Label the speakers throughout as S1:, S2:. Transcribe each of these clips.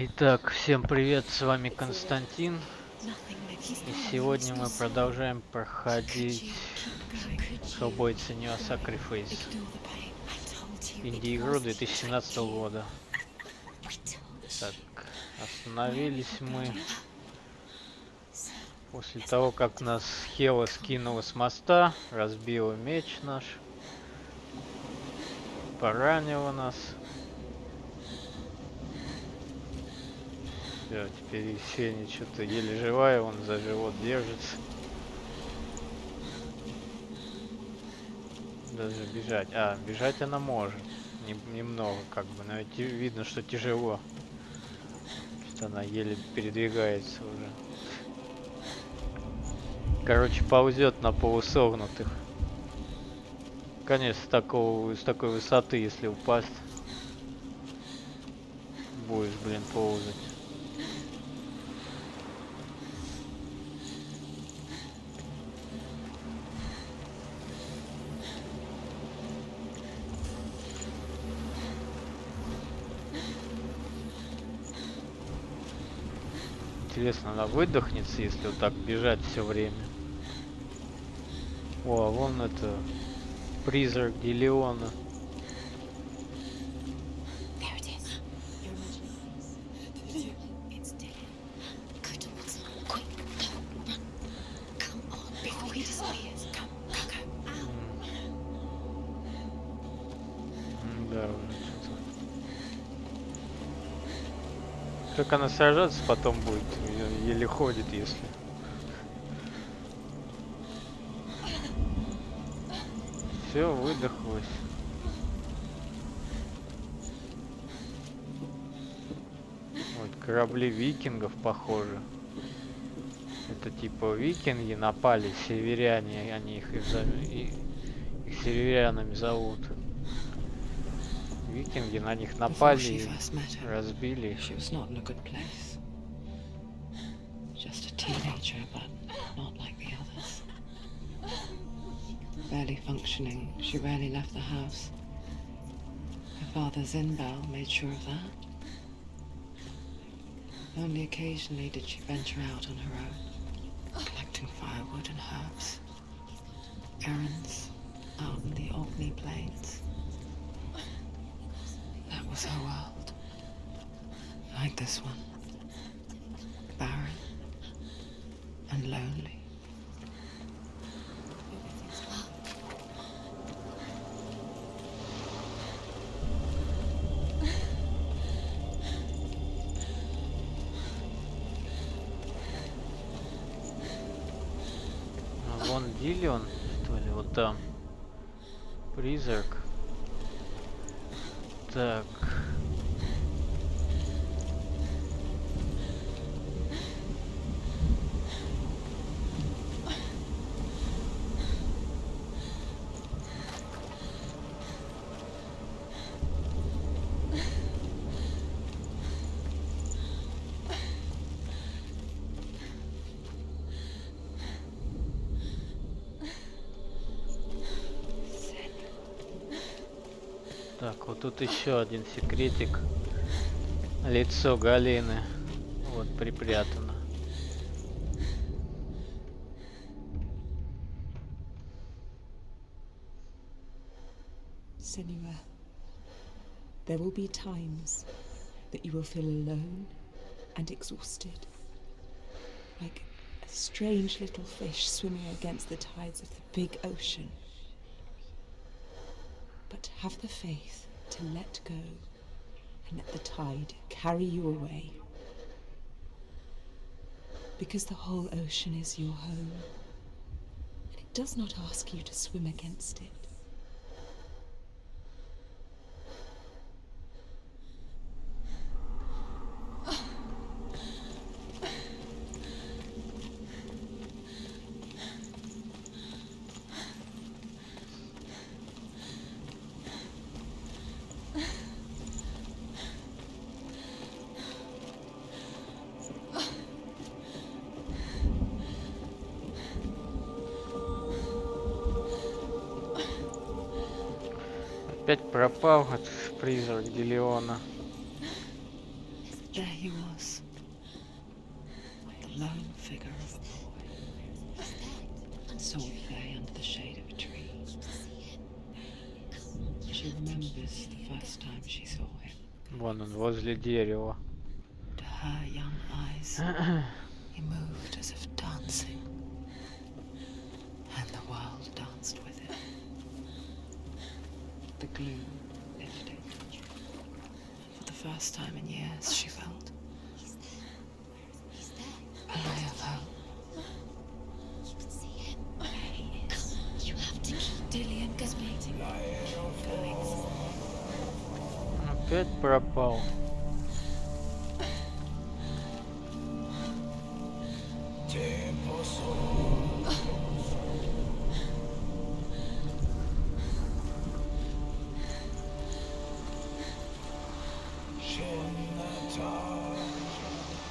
S1: Итак, всем привет, с вами Константин, и сегодня мы продолжаем проходить Hellblade Senua Sacrifice, Инди игру 2017 года. Так, остановились мы после того, как нас Хела скинула с моста, разбила меч наш, поранила нас. Все, теперь Сеня что-то еле живая, он за живот держится. Даже бежать. Бежать она может. Немного, как бы, но видно, что тяжело. Что она еле передвигается уже. Короче, ползет на полусогнутых. Конечно, с такой высоты, если упасть, будешь, блин, ползать. Интересно, она выдохнется, если вот так бежать все время. О, а вон это призрак Делеона. Да, уже что-то. Как она сражаться потом будет, еле ходит, если. Все, выдохлась. Вот корабли викингов, похоже. Это типа викинги напали, северяне, они их их северянами зовут. Викинги на них напали и разбили их.
S2: Barely functioning, she rarely left the house. Her father, Zinbal, made sure of that. Only occasionally did she venture out on her own, collecting firewood and herbs. Errands out in the Orkney Plains. That was her world. Like this one. Barren and lonely.
S1: Вон Диллион, что ли, вот там. Призрак. Так. Так, вот тут еще один секретик. Лицо Галины. Вот припрятано.
S3: Senua, there will be times that you will feel alone and exhausted, like a strange little fish swimming against the tides of the big ocean. But have the faith to let go and let the tide carry you away. Because the whole ocean is your home, and it does not ask you to swim against it.
S1: Опять пропал этот призрак Делеона.
S2: There he was, the lone figure of a boy. Saul lay under the shade of a tree. She remembers the first time she saw him.
S1: Вон он, возле дерева.
S2: To her young eyes, he moved as if dancing, and the world danced with him. The gloom lifted. For the first time in years, she felt a ray of hope.
S4: You have to keep Dillian going.
S1: Опять пропал.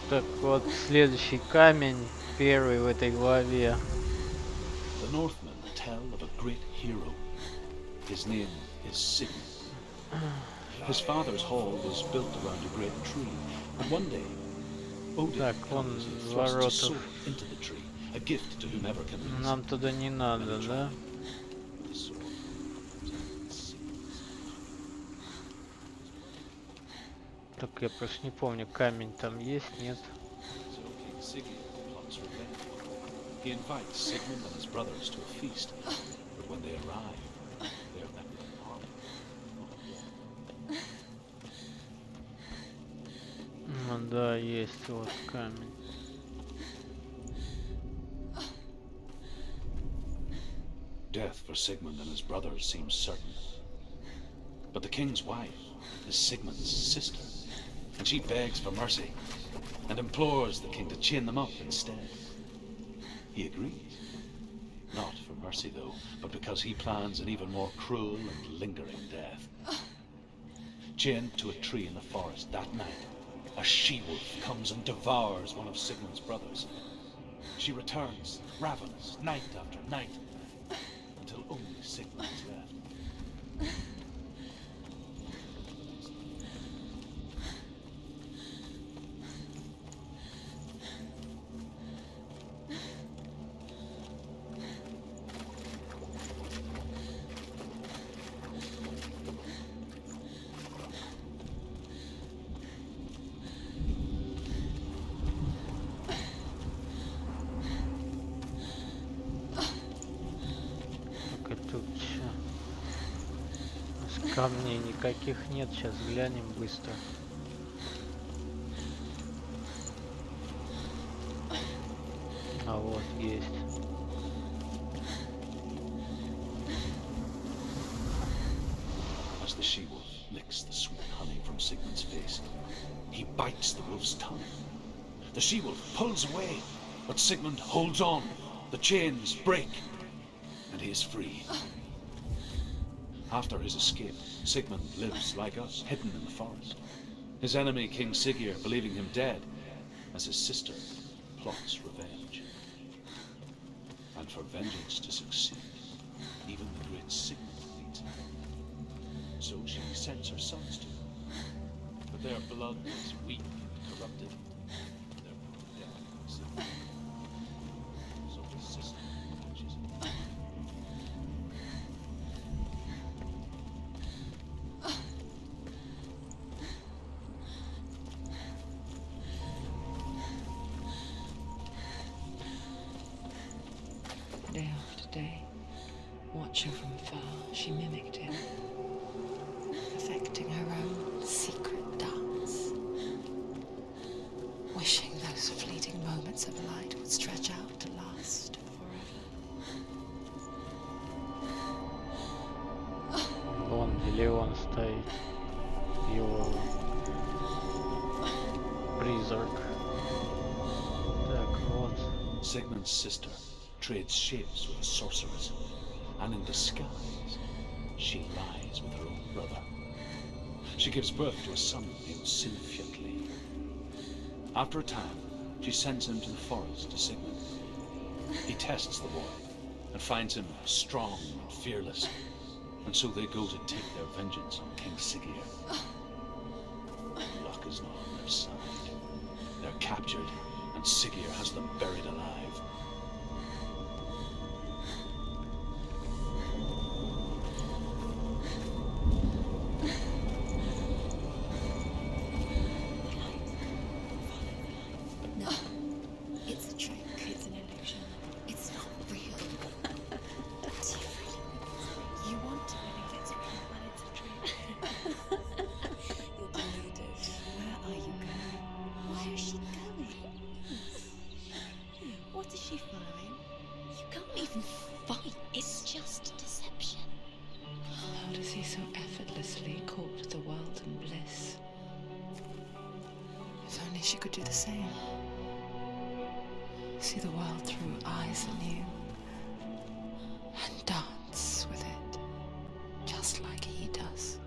S1: Так вот, следующий камень, первый в этой главе.
S5: The Northmen tell of a great hero. His name is Sigmund. His father's hall was built around a great tree, and one day Odin
S1: Так, вон
S5: comes and thrusts his
S1: ворота.
S5: sword into the tree, a gift to whomever can listen.
S1: Нам туда не надо, да?
S5: The sword comes Sigmund's
S1: Так я просто не помню, камень там есть, нет?
S5: So King Sigurd plots revenge. He invites Sigmund and his brothers to a feast, but when they arrive, they are met with an army.
S1: Ну да, есть вот камень.
S5: Death for Sigmund and his brothers seems certain. But the king's wife is Sigmund's sister, and she begs for mercy and implores the king to chain them up instead. He agrees. Not for mercy, though, but because he plans an even more cruel and lingering death. Chained to a tree in the forest that night, a she-wolf comes and devours one of Sigmund's brothers. She returns, ravenous, night after night, until only Sigmund is left.
S1: Так, и тут чё? Камней никаких нет, сейчас глянем быстро. А вот есть.
S5: As the she-wolf licks the sweet honey from Sigmund's face, he bites the wolf's tongue. The she-wolf pulls away, but Sigmund holds on. The chains break, and he is free. After his escape, Sigmund lives like us, hidden in the forest. His enemy, King Sigurd, believing him dead, as his sister plots revenge. And for vengeance to succeed, even the great Sigmund needs help. So she sends her sons to him, but their blood is weak and corrupted. Their death is in vain. So his sister avenges him.
S2: Day after day, watching from afar, she mimicked him, perfecting her own secret dance, wishing those fleeting moments of light would stretch out to last forever.
S1: Вон, или он стоит. Его призрак. Так, вот.
S5: Sigmund's sister trades shapes with a sorceress, and in disguise, she lies with her own brother. She gives birth to a son named Sinfjotli. After a time, she sends him to the forest to Sigmund. He tests the boy and finds him strong and fearless, and so they go to take their vengeance on King Sigurd. Luck is not on their side. captured, and Siggeir has them buried alive.
S4: No, it's a trick. It's an illusion. It's not real. Do you really believe it? You want to believe it's real, but it's a trick. You're deluded. Where are you going? Where is she going? What is she following? You can't even fight. It's just deception.
S2: How does he so effortlessly court the world and bliss? If only she could do the same. See the world through eyes anew and dance with it, just like he does.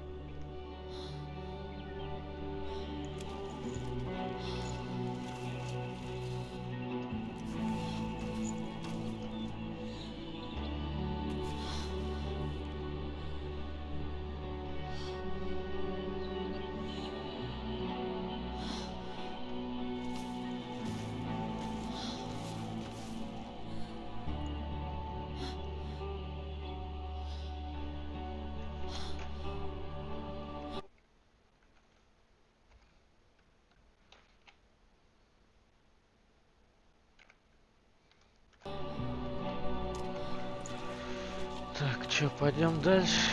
S1: Так, чё, пойдем дальше.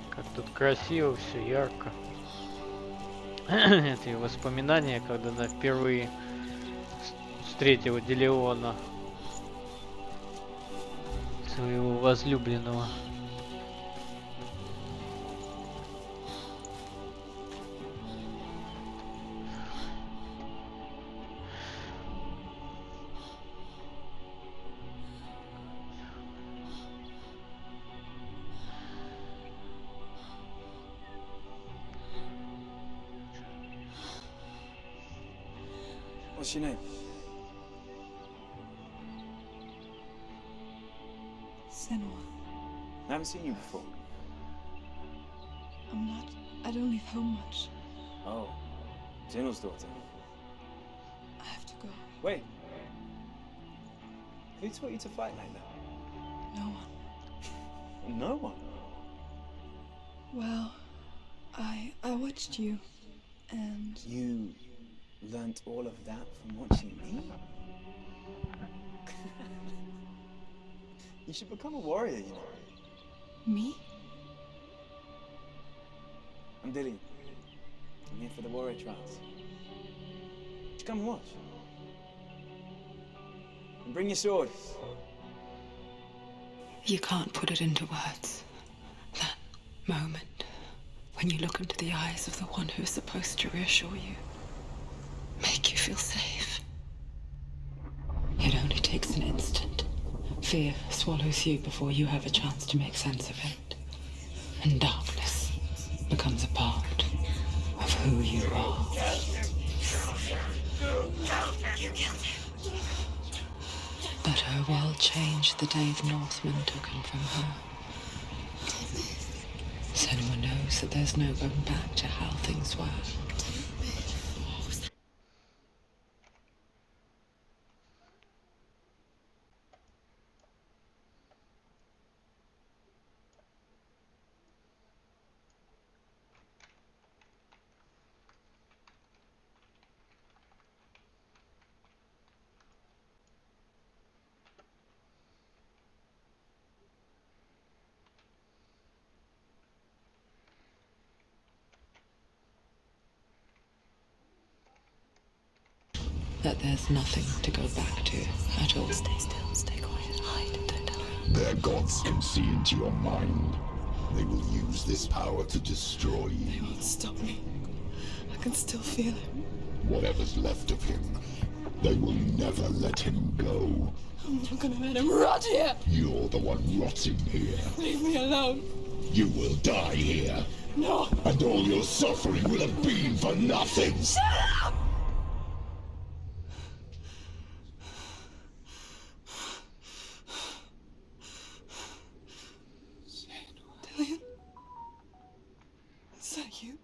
S1: Как тут красиво, все ярко. Это и воспоминания, когда она впервые встретила Делеона, своего возлюбленного.
S6: What's your name?
S3: Senua.
S6: I haven't seen you before.
S3: I'm not. I don't leave home much.
S6: Oh, General's daughter.
S3: I have to go.
S6: Wait. Who taught you to fight like that?
S3: No one.
S6: No one.
S3: Well, I watched you, and
S6: You learnt all of that from watching me? You should become a warrior, you know.
S3: me?
S6: I'm Dillian. I'm here for the warrior trials. Just come and watch. And bring your sword.
S2: You can't put it into words. That moment when you look into the eyes of the one who's supposed to reassure you, make you feel safe. It only takes an instant. Fear swallows you before you have a chance to make sense of it. And darkness becomes a part of who you are. But her world changed the day the Northmen took him from her. Senua knows that there's no going back to how things were. That there's nothing to go back to at all.
S4: Stay still, stay quiet, hide, don't tell her.
S7: Their gods can see into your mind. They will use this power to destroy
S3: They
S7: you.
S3: won't stop me. I can still feel him.
S7: Whatever's left of him, they will never let him go.
S3: I'm not gonna let him rot here.
S7: You're the one rotting here.
S3: Leave me alone.
S7: You will die here,
S3: No.
S7: and all your suffering will have been for nothing.
S3: Shut up! Dillian? Is that you?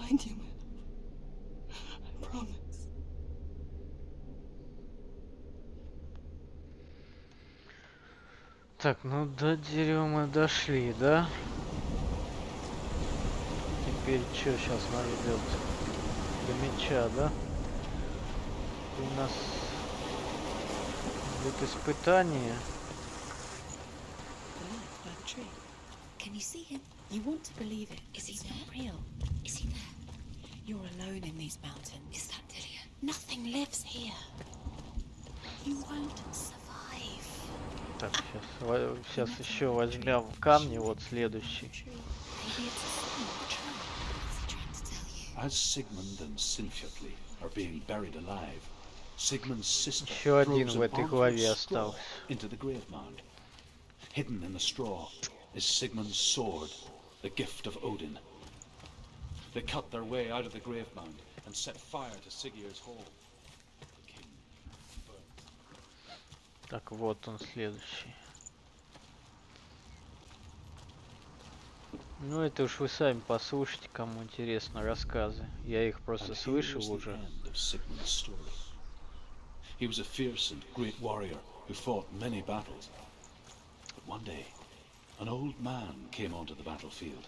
S2: find you, Will. I promise.
S1: Так, ну до дерева мы дошли, да? Теперь что сейчас надо делать? До меча, да? У нас будет испытание.
S2: The light by the tree.
S4: Can you see him?
S2: You want to believe it,
S4: Is
S2: but
S4: he
S2: it's
S4: there?
S2: not real.
S4: Is he there?
S2: You're alone in these mountains.
S4: Is that Dillian?
S2: Nothing lives here. You won't survive.
S1: Так, сейчас еще возьмем камни, вот следующий.
S2: Maybe it's a sign of the tree.
S4: What's he trying to tell you?
S5: As Sigmund and Sinfjotli are being buried alive, Sigmund's sister
S1: Еще один
S5: throws
S1: в
S5: an
S1: этой
S5: armful
S1: главе
S5: of straw
S1: остался.
S5: into the grave mound. Hidden in the straw is Sigmund's sword, the gift of Odin. They cut their way out of the grave mound and set fire to Sigurd's hall. The king burned.
S1: Так, вот он следующий. Ну это уж вы сами послушайте, кому интересно рассказы. Я их просто
S5: And here
S1: слышал
S5: is the
S1: уже.
S5: end of Sigmund's story. He was a fierce and great warrior who fought many battles. But one day, an old man came onto the battlefield.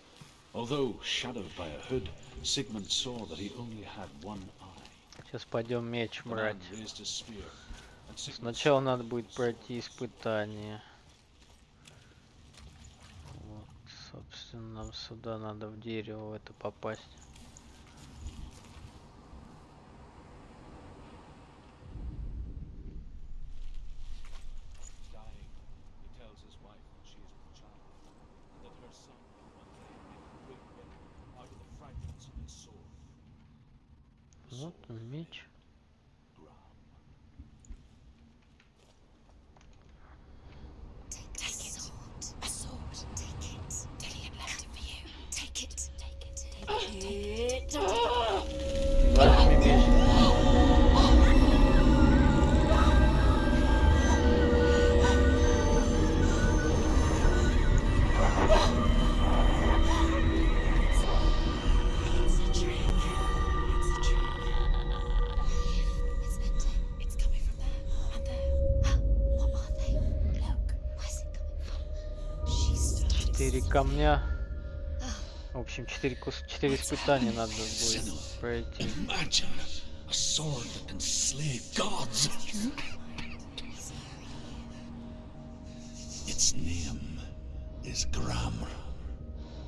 S5: Although shadowed by a hood, Sigmund saw that he only had one eye.
S1: Сейчас пойдем меч
S5: The man
S1: брать.
S5: raised his spear, and Sigmund
S1: Сначала
S5: struck
S1: надо
S5: him
S1: будет
S5: with his
S1: пройти
S5: sword.
S1: испытание. Вот, собственно, нам сюда надо в дерево в это попасть.
S5: Dying, he tells his wife that she is with child, and that her son will one day make a great weapon out of the fragments of his sword. The
S1: Вот
S5: sword
S1: он, меч.
S5: Gram.
S4: Take the sword.
S2: A sword.
S4: Take it.
S2: Dillian left it for you.
S4: Take it. Take it.
S2: Take it.
S1: Возьми меч.
S2: It's a trick. It's a trick.
S4: It's ending.
S2: It's coming from there and there.
S4: What are they?
S2: Look.
S4: Where's it coming from? She's started.
S1: 4 камня. В общем, 4 испытания надо будет
S7: Senua.
S1: пройти.
S7: Imagine a sword that can slay gods. Its name is Gram.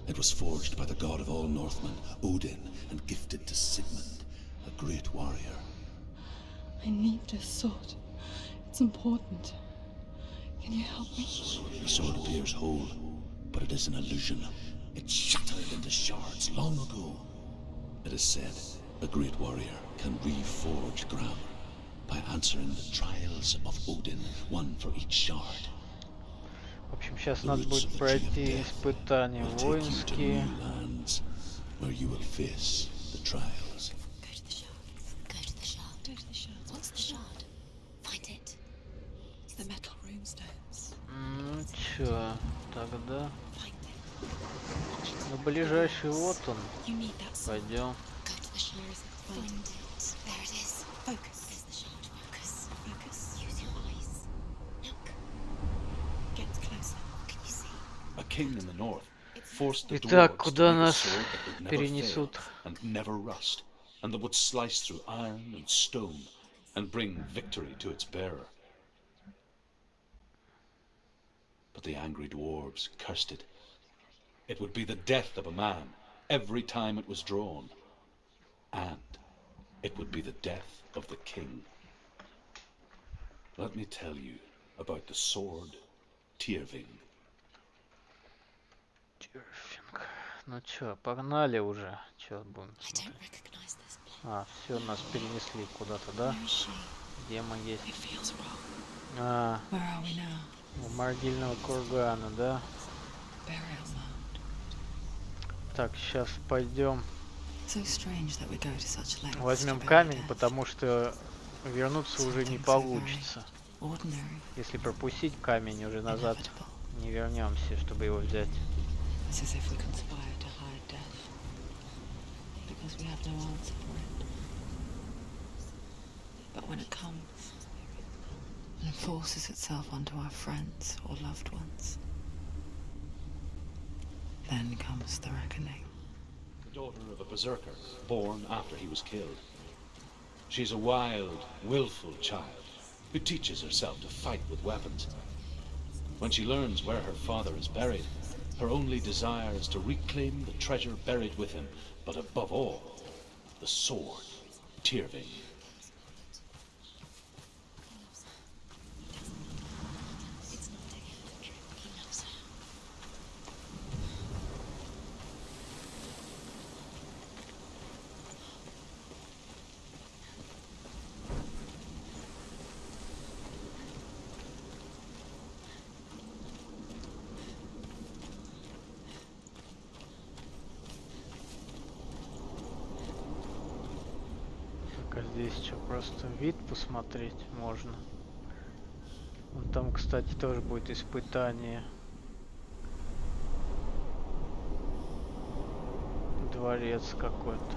S7: It was forged by the god of all Northmen, Odin, and gifted to Sigmund, a great warrior.
S2: I need this sword. It's important. Can you help me?
S7: The sword appears whole, but it is an illusion. It shattered into shards long ago. It is said a great warrior can reforge Gram by answering the trials of Odin, one for each shard.
S1: В общем, сейчас
S7: The
S1: надо
S7: roots
S1: будет
S7: of the tree of
S1: пройти
S7: death
S1: испытания
S7: will take you to
S1: воинские.
S7: new lands where you will face the trials.
S4: Go to the shard. Go to the shard.
S2: Go to the shards.
S4: What's the shard? Find it.
S2: The metal runestones.
S1: Ну чё, тогда
S2: Find it.
S1: на ближайший вот он.
S2: You need that sword.
S1: Пойдем.
S4: Go to the shard.
S2: Where is it?
S4: Find
S2: Find
S4: it. There it is.
S2: Focus.
S4: There's the shard. Focus.
S2: Focus.
S4: Use your eyes. Look.
S2: Get closer.
S4: What can you see?
S5: A king in the north forced the
S1: Итак,
S5: dwarves to
S1: куда
S5: make a
S1: нас
S5: sword that would never fail
S1: перенесут?
S5: and never rust, and that would slice through iron and stone and bring victory to its bearer. But the angry dwarves cursed it. It would be the death of a man every time it was drawn, and it would be the death of the king. Let me tell you about the sword Tyrving.
S1: Тюрфинг. Ну чё, погнали уже. Чё будем
S4: I
S1: смотреть?
S4: don't recognize this place.
S1: А, все, нас перенесли куда-то, да?
S2: Where is she?
S1: Где мы есть?
S2: It feels wrong.
S1: А,
S2: Where are we now?
S1: у могильного кургана, да?
S2: Burial mound.
S1: Так, сейчас пойдем.
S2: So strange that we go to such lengths.
S1: Возьмем
S2: to bury
S1: камень,
S2: death.
S1: потому что вернуться уже не
S2: Something so
S1: получится.
S2: very ordinary,
S1: Если пропустить камень, уже назад
S2: inevitable.
S1: не вернемся, чтобы его взять.
S2: It's as if we conspire to hide death. because we have no answer for it. But when it comes and forces itself onto our friends or loved ones, then comes the reckoning.
S5: The daughter of a berserker, born after he was killed. She's a wild, willful child who teaches herself to fight with weapons. When she learns where her father is buried, her only desire is to reclaim the treasure buried with him, but above all, the sword, Tyrving.
S4: It's not taking the trick. He loves her.
S1: Так, а здесь что, просто вид посмотреть можно? Вон там, кстати, тоже будет испытание. Дворец какой-то.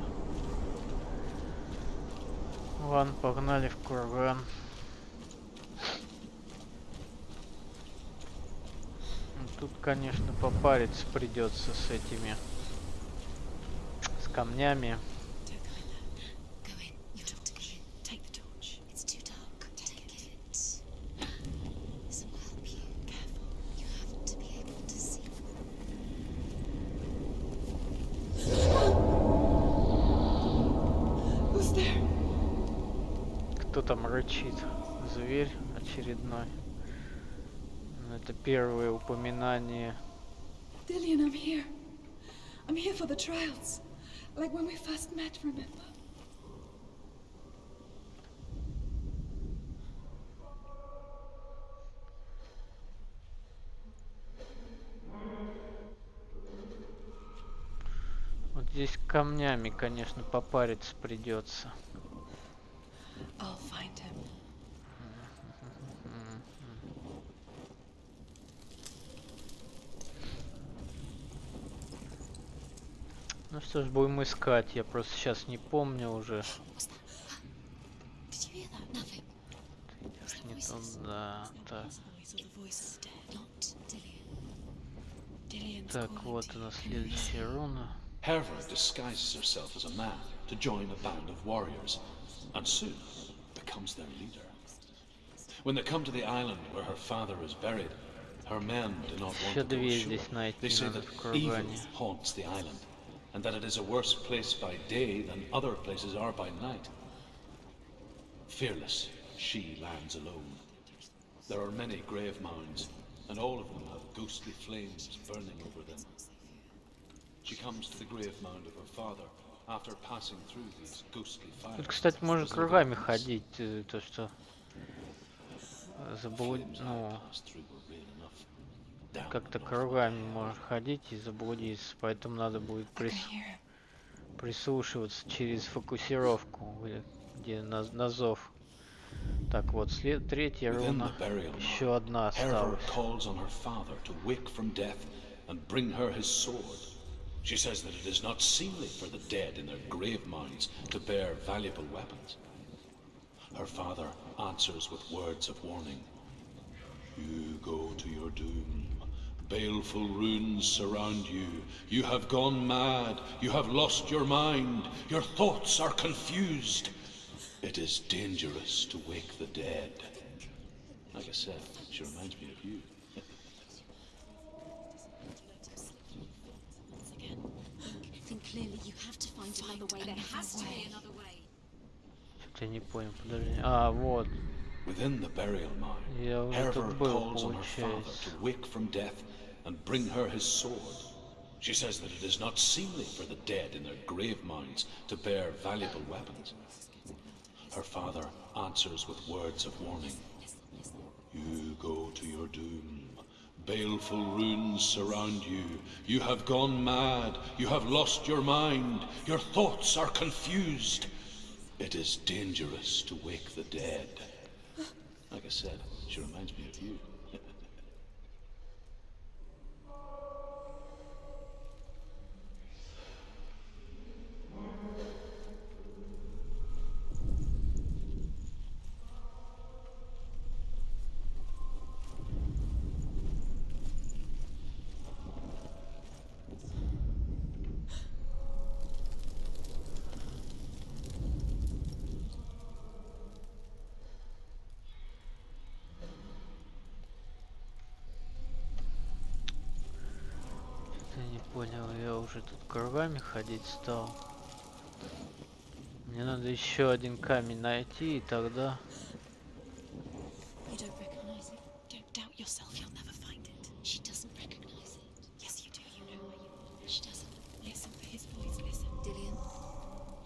S1: Ладно, погнали в курган. Тут, конечно, попариться придется с этими, с камнями.
S4: Go in. You have to go in. Take the torch. It's too dark. Take it. This will help you. Careful. You have to be able to see.
S2: Who's there?
S1: Кто там рычит? Зверь очередной. Это первое упоминание.
S3: Dillian, I'm here. I'm here for the trials. Like when we first met, remember?
S1: Вот здесь камнями, конечно, попариться придется.
S3: I'll find him.
S1: Ну что ж, будем искать. Я просто сейчас не помню уже.
S4: What's that? Did you hear that? Nothing.
S1: Идешь не туда. Так,
S3: So the voice is dead.
S4: Not Dillian.
S3: Dillian's
S1: так,
S3: calling
S1: вот
S3: to
S1: она
S3: you.
S1: следующая руна.
S5: Herva disguises herself as a man to join a band of warriors, and soon becomes their leader. When they come to the island where her father is buried, her men do not want
S1: Еще
S5: to go
S1: две
S5: ashore.
S1: здесь найти
S5: They say
S1: надо
S5: that
S1: в
S5: evil
S1: кургане.
S5: haunts the island, and that it is a worse place by day than other places are by night. Fearless, she lands alone. There are many grave mounds, and all of them have ghostly flames burning over them. She comes to the grave mound of her father after passing through these ghostly fires.
S1: Тут, кстати, можно
S5: as the
S1: кругами
S5: darkness
S1: ходить. То, что
S5: flames I
S1: ну,
S5: passed through were real enough. Down
S1: как-то
S5: the north
S1: кругами
S5: line.
S1: можно ходить и заблудиться. Поэтому надо будет
S3: I can hear him.
S1: прислушиваться через фокусировку, где на зов. Так вот, третья
S5: Within
S1: руна.
S5: the burial
S1: Еще
S5: mound,
S1: одна
S5: Herva
S1: осталась.
S5: calls on her father to wake from death and bring her his sword. She says that it is not seemly for the dead in their grave mounds to bear valuable weapons. Her father answers with words of warning. You go to your doom. Baleful runes surround you. You have gone mad. You have lost your mind. Your thoughts are confused. It is dangerous to wake the dead. Like I said, she reminds me of you.
S4: Once again. Think clearly. You have to find another way. There has to be another way.
S1: Что-то я не понял, подожди. А, вот.
S5: Within the burial mound,
S1: Я уже
S5: Herva
S1: тут был,
S5: calls on her father
S1: получается.
S5: to wake from death and bring her his sword. She says that it is not seemly for the dead in their grave mounds to bear valuable weapons. Her father answers with words of warning. You go to your doom. Baleful runes surround you. You have gone mad. You have lost your mind. Your thoughts are confused. It is dangerous to wake the dead. Like I said, she reminds me of you.
S1: Не понял, я уже тут кругами ходить стал. Мне надо еще один камень найти, и тогда...
S4: You don't recognize it? Don't doubt yourself, you'll never find it. She doesn't recognize it. Yes, you do, you know where you are. She doesn't. Listen for his voice, listen. Dillian,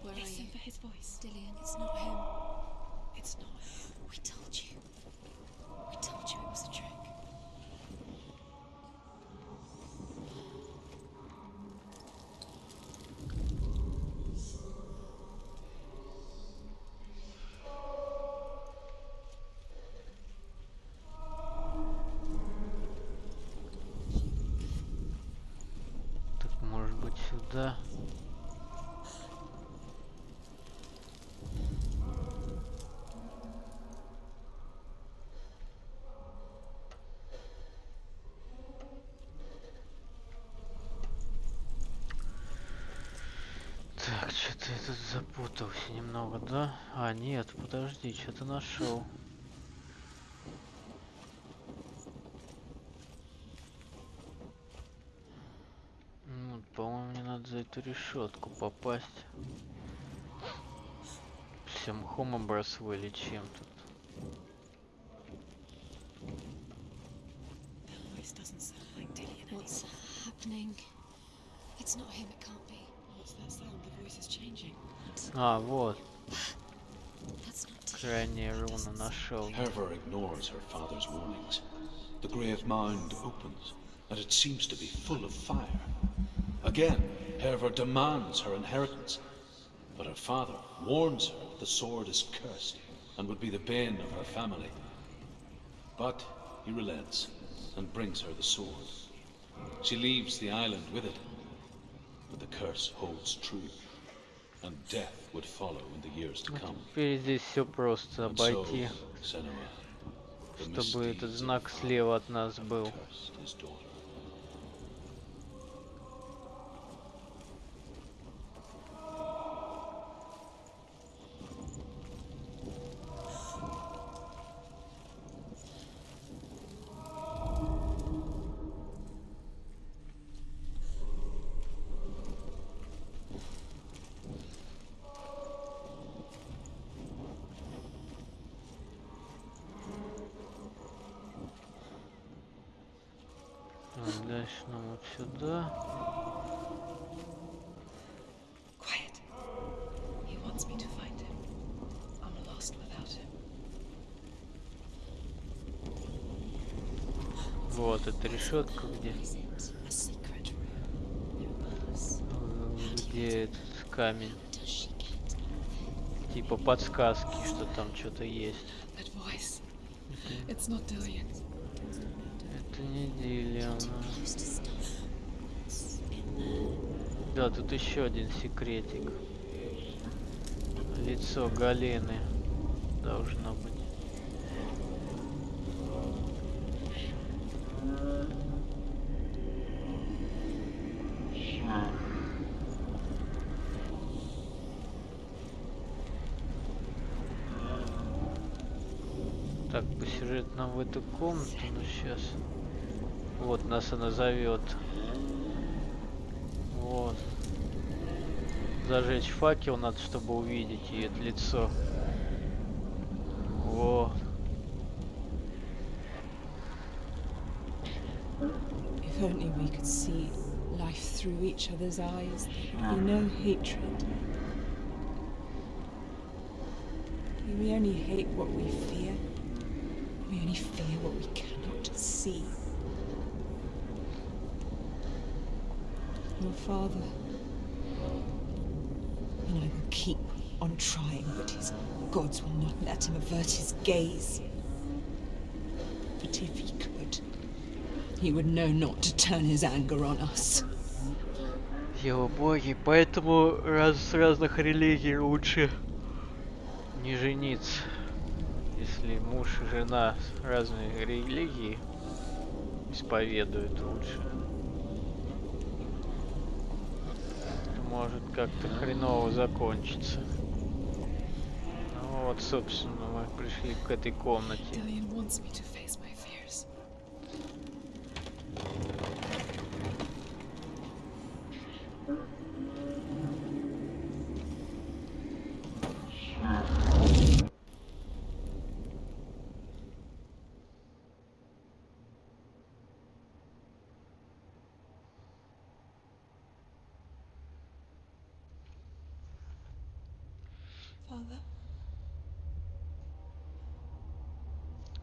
S4: where are you? Listen for his voice. Dillian, it's not him. It's not him. We told you. We told you it was a trick.
S1: Так, может быть, сюда? Так, что-то я тут запутался немного, да? А, нет, подожди, что-то нашел. Ну, по-моему, мне надо за эту решетку попасть. Все мхом обросло или чем тут.
S4: That voice doesn't sound like Dillian. What's happening? It's not him, it can't be. What's that sound? The voice is changing.
S1: А, вот,
S4: That's not Dillian.
S1: крайняя руна нашел.
S5: Herver ignores her father's warnings. The grave mound opens, and it seems to be full of fire. Again, Herver demands her inheritance, but her father warns her the sword is cursed and would be the bane of her family. But he relents and brings her the sword. She leaves the island with it, but the curse holds true, and death would follow in the years to come.
S1: Теперь здесь все просто
S5: And so,
S1: обойти,
S5: Senua, the
S1: чтобы этот
S5: misdeeds
S1: знак
S5: of her
S1: слева от нас
S5: have
S1: был.
S5: cursed his daughter.
S1: А дальше нам вот сюда.
S2: Quiet. He wants me to find him. I'm lost without him.
S1: Вот эта решетка, где,
S4: Is it a secret room?
S1: где этот камень.
S4: Does she get?
S1: Tипа подсказки, что там что-то есть.
S2: That voice. It's not Dillian.
S1: Это не Дилиан.
S4: Close to stuff. What's in there?
S1: Да, тут еще один секретик. Лицо Галены должно быть. Так, по сюжету нам в эту комнату, ну сейчас. Вот нас она зовет. Вот. Зажечь факел надо, чтобы увидеть ее лицо. Вот.
S3: If only we could see life through each other's eyes, there'd be no hatred. We only hate what we fear. We only fear what we cannot see. Your father, and I will keep on trying, but his gods will not let him avert his gaze. But if he could, he would know not to turn his anger on us.
S1: Его боги, поэтому с разных религий лучше не жениться. Если муж и жена разные религии исповедуют, лучше. Это может как-то хреново закончиться. Ну вот, собственно, мы пришли к этой комнате.
S2: Dillian wants me to face my fears.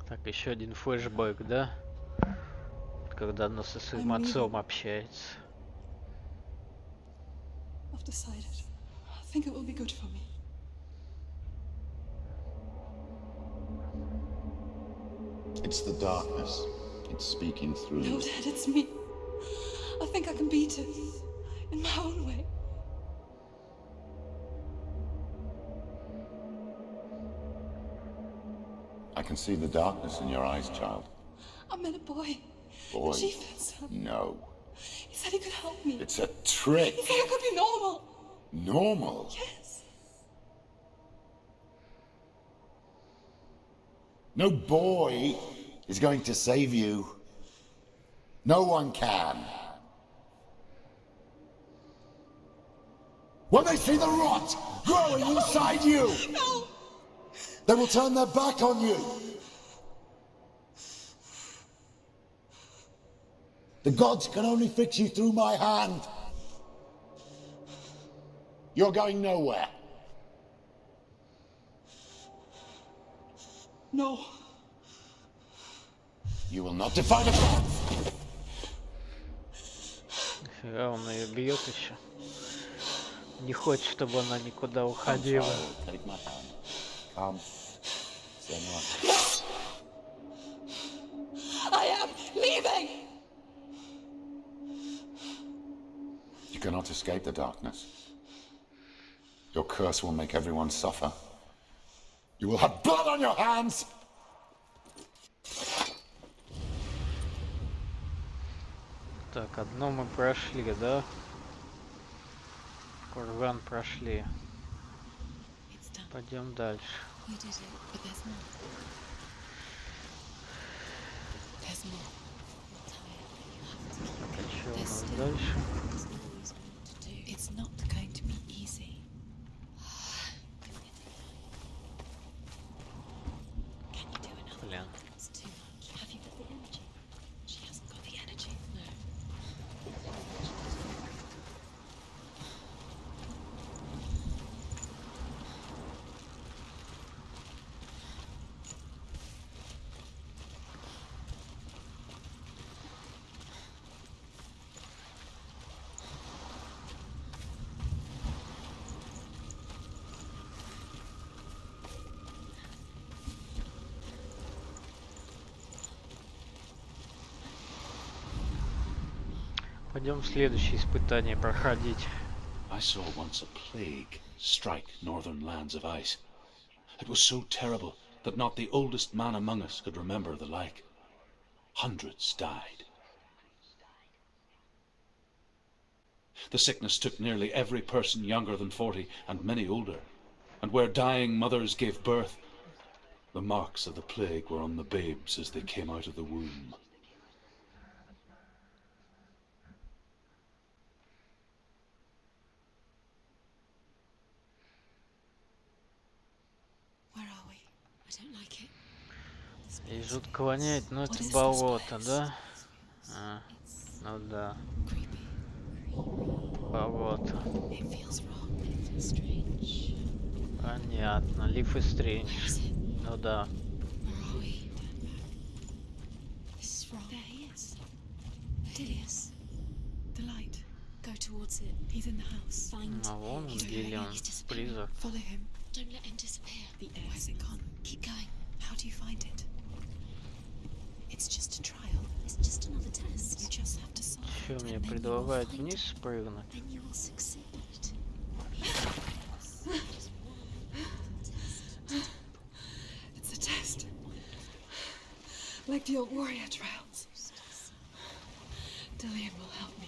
S1: Так, еще один флешбэк, да? Когда она со своим
S2: I'm
S1: отцом
S2: leaving.
S1: общается.
S2: I've decided. I think it will be good for me.
S7: It's the darkness. It's speaking through
S2: No,
S7: you.
S2: Dad, it's me. I think I can beat it. In my own way.
S7: I can see the darkness in your eyes, child.
S2: I met a boy.
S7: Boy.
S2: The chief said.
S7: No.
S2: He said he could help me.
S7: It's a trick.
S2: He said I could be normal.
S7: Normal.
S2: Yes.
S7: No boy is going to save you. No one can. When they see the rot growing inside you,
S2: No.
S7: they will turn their back on you. The gods can only fix you through my hand. You're going nowhere.
S2: No.
S7: You will not defy the gods.
S1: Нифига, он ее бьет еще. Не хочет, чтобы она никуда уходила.
S7: Take my hand. Come. Senua.
S2: I am leaving.
S7: You cannot escape the darkness. Your curse will make everyone suffer. You will have blood on your hands!
S1: Так, одно мы прошли, да? Курган прошли.
S4: It's done.
S1: Пойдем дальше.
S4: You did it, but there's more. There's more. You're tired, but you have to keep
S1: Так, а что у
S4: There's
S1: нас
S4: still
S1: дальше?
S4: there's always more to do. It's not going to be easy. Can you do another
S1: Блин.
S4: one? It's too much. Have you got the energy? She hasn't got the energy. No.
S1: Пойдем следующее испытание проходить.
S5: I saw once a plague strike northern lands of ice. It was so terrible that not the oldest man among us could remember the like. Hundreds died. The sickness took nearly every person younger than 40 and many older. And where dying mothers gave birth, the marks of the plague were on the babes as they came out of the womb.
S4: Where are we? I don't like it. This
S1: И
S4: place
S1: жутко воняет, но
S4: What
S1: это
S4: is this
S1: болото,
S4: place?
S1: да? А,
S4: It's
S1: ну да,
S4: creepy.
S1: болото.
S4: It feels wrong. It feels strange.
S1: Понятно. Лиф и
S4: Where
S1: Стрэндж.
S4: is it?
S1: Ну да.
S4: Where are we? Turn back. This is wrong. There he is. There he is. The light. Go towards it. He's in the house. Find
S1: А вон он,
S4: He's
S1: Гиллиан,
S4: He's disappearing.
S1: призрак.
S4: Follow him. Don't let him disappear. The air. Where's it gone? Keep going. How do you find it? It's just a trial. It's just another test. You just have to solve
S1: Чё
S4: it.
S1: мне
S4: and then you will
S1: предлагает
S4: find
S1: вниз
S4: it.
S1: спрыгнуть?
S4: Then you will succeed.
S2: It's a test. Like the old warrior trials. Dillian will help me.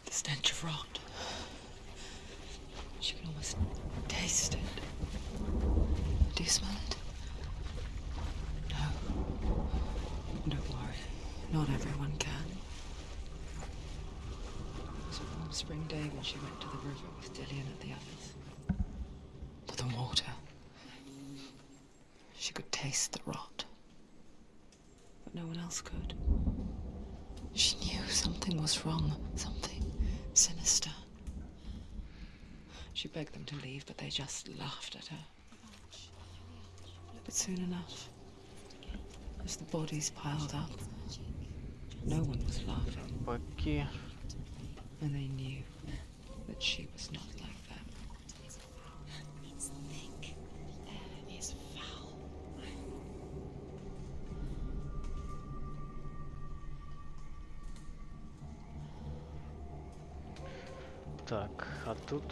S2: The stench of rot. She can almost taste it. Do you smell it? No. Don't worry. Not everyone can. It was a warm spring day when she went to the river with Dillian and the others. But the water. She could taste the rot. But no one else could. She knew something was wrong. Something sinister. She begged them to leave, but they just laughed at her. But soon enough, as the bodies piled up, no one was laughing,
S1: Паки.
S2: and they knew that she was not like them.
S4: It's thick. Air is foul.
S1: Так, а тут...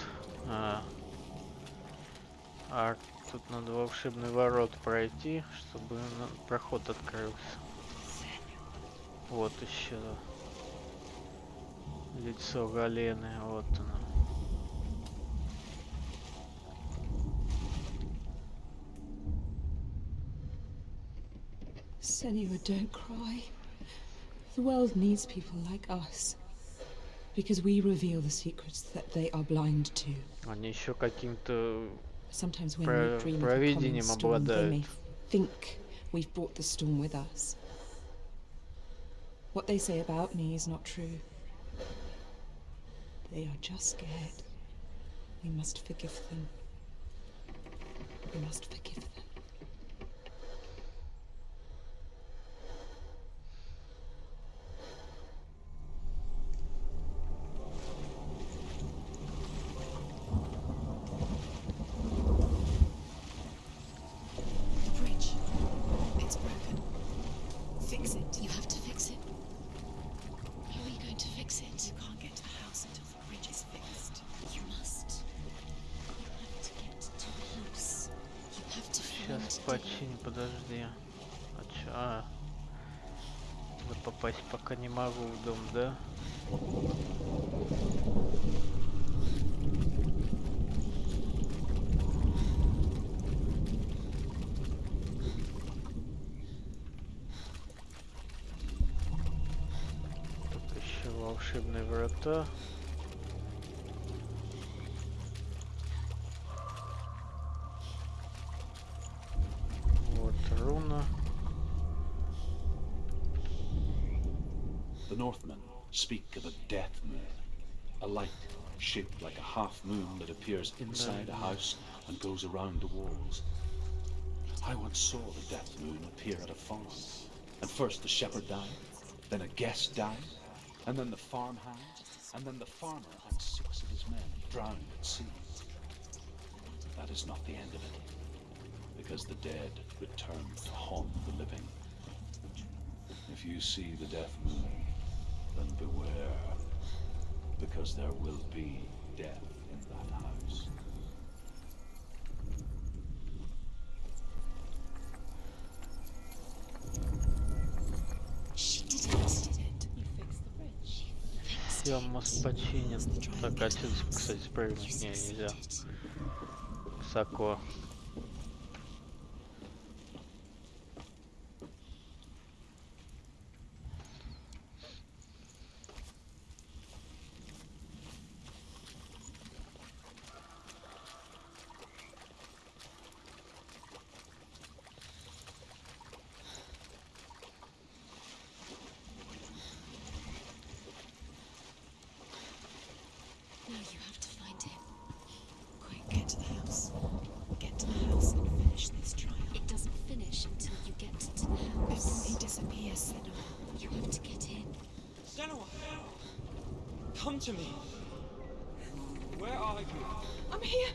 S1: тут надо волшебный ворот пройти, чтобы проход открылся. Вот еще лицо Галены, вот оно.
S3: Senua, don't cry. The world needs people like us. Because we reveal the secrets that they are blind to.
S1: Они еще каким-то
S3: Sometimes when we dream of a coming
S1: провидением
S3: storm, they may
S1: обладают.
S3: think we've brought the storm with us. What they say about me is not true. They are just scared. We must forgive them. We must forgive them.
S4: The bridge. It's broken. Fix it. You have to fix it. How are you going to fix it? You can't get to the house until the bridge is fixed. You must. You have to get to the house. You have to
S1: Сейчас
S4: find
S1: починь, подожди. А чё? Да попасть пока не могу в дом, да? Тут еще волшебные врата. Вот руна.
S5: The Northmen speak of a death moon, a light shaped like a half moon that appears inside a house and goes around the walls. I once saw the death moon appear at a farm, and first the shepherd died, then a guest died, and then the farmhand, and then the farmer and 6 of his men drowned at sea. That is not the end of it, because the dead return to haunt the living. If you see the death moon, then beware, because there will be death in that house.
S4: She did it.
S3: You fixed the bridge.
S1: Все, мост починен. Так, отсюда, кстати, спрыгнуть не, нельзя. Высоко.
S4: Now you have to find him. Quick, get to the house. Get to the house and finish this trial. It doesn't finish until you get to the house. Before he disappears, Senua. You have to get in.
S8: Senua! Come to me! Where are you?
S3: I'm here!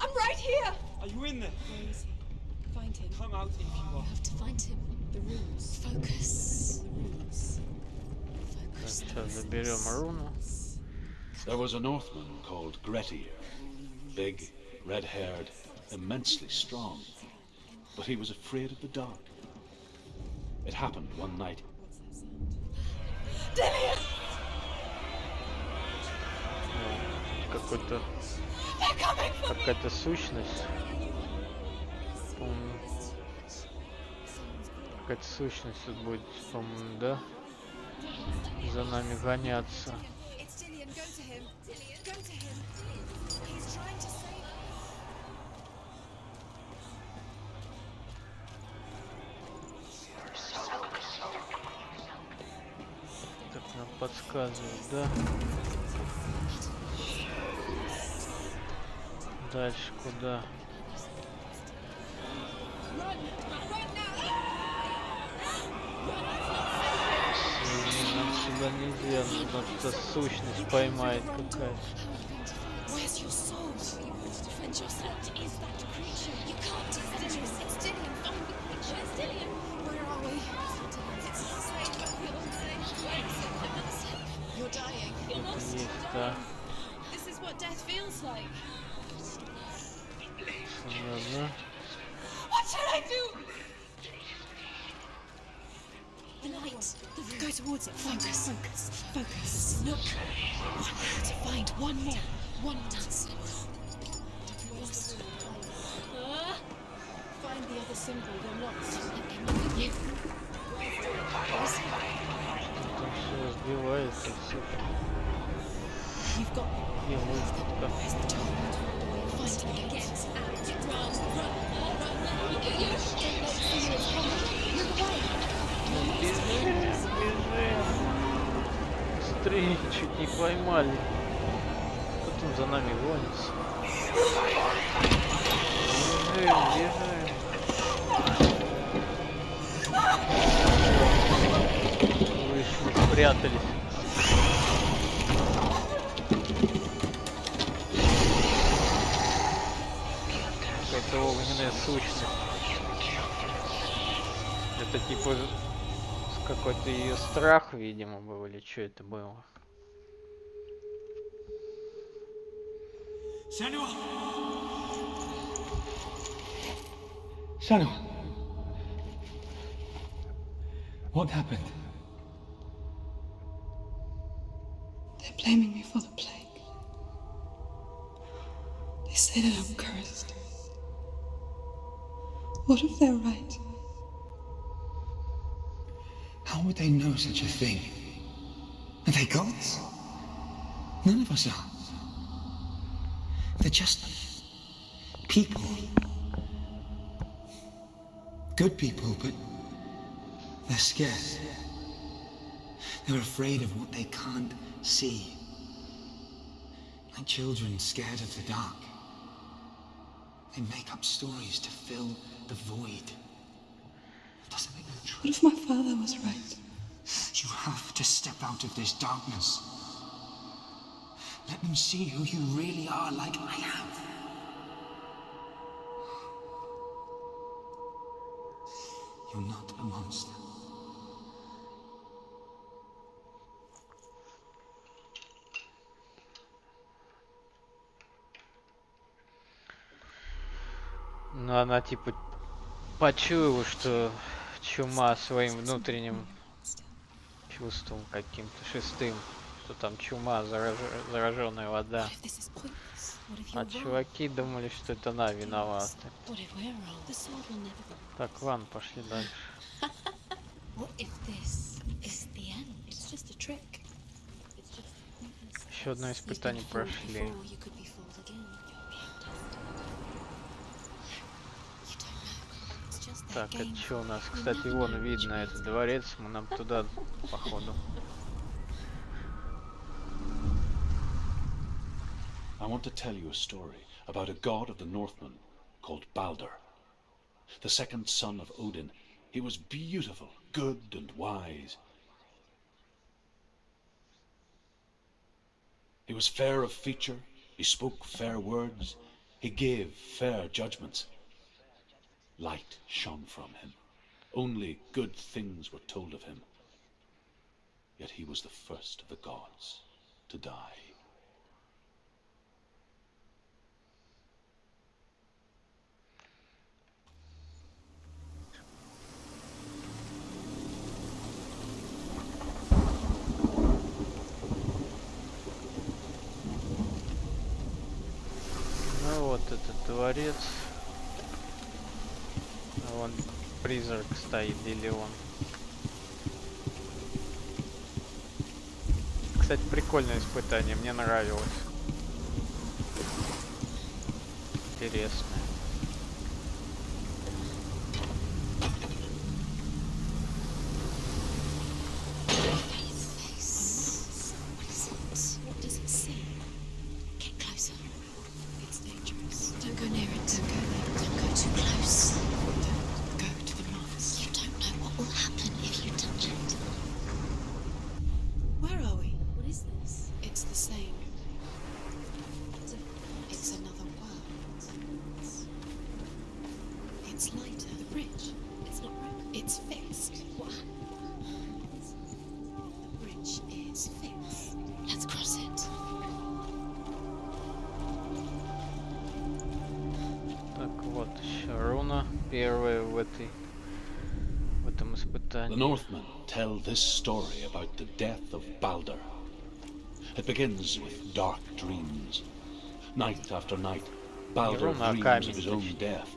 S3: I'm right here!
S8: Are you in there?
S4: Where is he? Find him.
S8: Come out if you
S4: You
S8: are.
S4: have to find him. The runes. Focus. The runes.
S1: Так,
S4: Focus.
S1: сейчас заберем руну.
S5: There was a Northman called Grettir, big, red-haired, immensely strong, but he was afraid of the dark. It happened one night.
S1: Какой-то... Какая-то сущность. По-моему, какая-то сущность тут будет, по-моему, да? За нами гоняться.
S4: It's Dillian. Go to him. Dillian, go to him. He's trying to save
S1: Так нам подсказывает, да? Дальше куда? Нам сюда нельзя, нужно что сущность поймает какая-то.
S4: Where's your soul? You want to defend yourself? What is that creature? You can't defend yourself. It's Dillian. Find the creature. It's Dillian. Where are we? It's not safe. I feel unsafe. I'm not safe. You're dying. You're lost.
S1: Есть,
S4: You're
S1: да.
S4: dying. This is what death feels like.
S1: Ладно.
S4: What should I do? The light. The room. Go towards it. Focus. Focus. Focus. Look. To find one more. One dance. Lost. Find the other symbol. You're lost. You.
S1: Там все сбивается, все.
S4: You've got.
S1: Где выход-то?
S4: Where's the top? Find it again. Get out. Run. Run. Run. You. Don't let Senua come. Move away.
S1: Бежим. Быстрее, чуть не поймали. Потом за нами гонится. Бежим. Вышли, спрятались. Какая-то огненная сущность. Это типа какой-то ее страх, видимо, был, или что это было?
S8: Senua! Senua! What happened?
S2: They're blaming me for the plague. They say that I'm cursed. What if they're right?
S6: How would they know such a thing? Are they gods? None of us are. They're just people. Good people, but they're scared. They're afraid of what they can't see. Like children scared of the dark. They make up stories to fill the void. Doesn't make them true.
S2: What if my father was right?
S6: You have to step out of this darkness. Let them see who you really are, like I have. You're not a monster.
S1: Ну, она типа почуяла, что чума своим внутренним чувством каким-то шестым, что там чума, зараженная вода.
S4: What if this is pointless? What if
S1: А
S4: you're wrong?
S1: чуваки думали, что это она виновата.
S4: What if we're wrong? The sword will never go.
S1: Так, ладно, пошли дальше.
S4: What if this is the end? It's just a trick. It's just pointless.
S1: Еще одно
S4: You've been
S1: испытание
S4: fooled
S1: прошли.
S4: before, you could be fooled again. You're being tested. You don't know. It's just their
S1: Так, это
S4: game.
S1: что у нас?
S4: You
S1: Кстати,
S4: never
S1: вон
S4: know which
S1: видно
S4: way
S1: этот
S4: it's
S1: дворец, мы нам туда, походу.
S5: I want to tell you a story about a god of the Northmen called Balder. The second son of Odin. He was beautiful, good and wise. He was fair of feature, he spoke fair words, he gave fair judgments. Light shone from him. Only good things were told of him. Yet he was the first of the gods to die.
S1: Ну вот этот дворец. А вон призрак стоит, или он. Кстати, прикольное испытание, мне нравилось. Интересное.
S4: What does it say? Get closer. It's dangerous. It's lighter. The bridge. It's not broken. It's fixed. What? The bridge is fixed. Let's cross it.
S1: Так вот, еще руна первая в этом
S5: The
S1: испытании.
S5: Northmen tell this story about the death of Balder. It begins with dark dreams. Night after night, Balder
S1: Руна
S5: dreams of his
S1: камень,
S5: own
S1: точнее.
S5: death,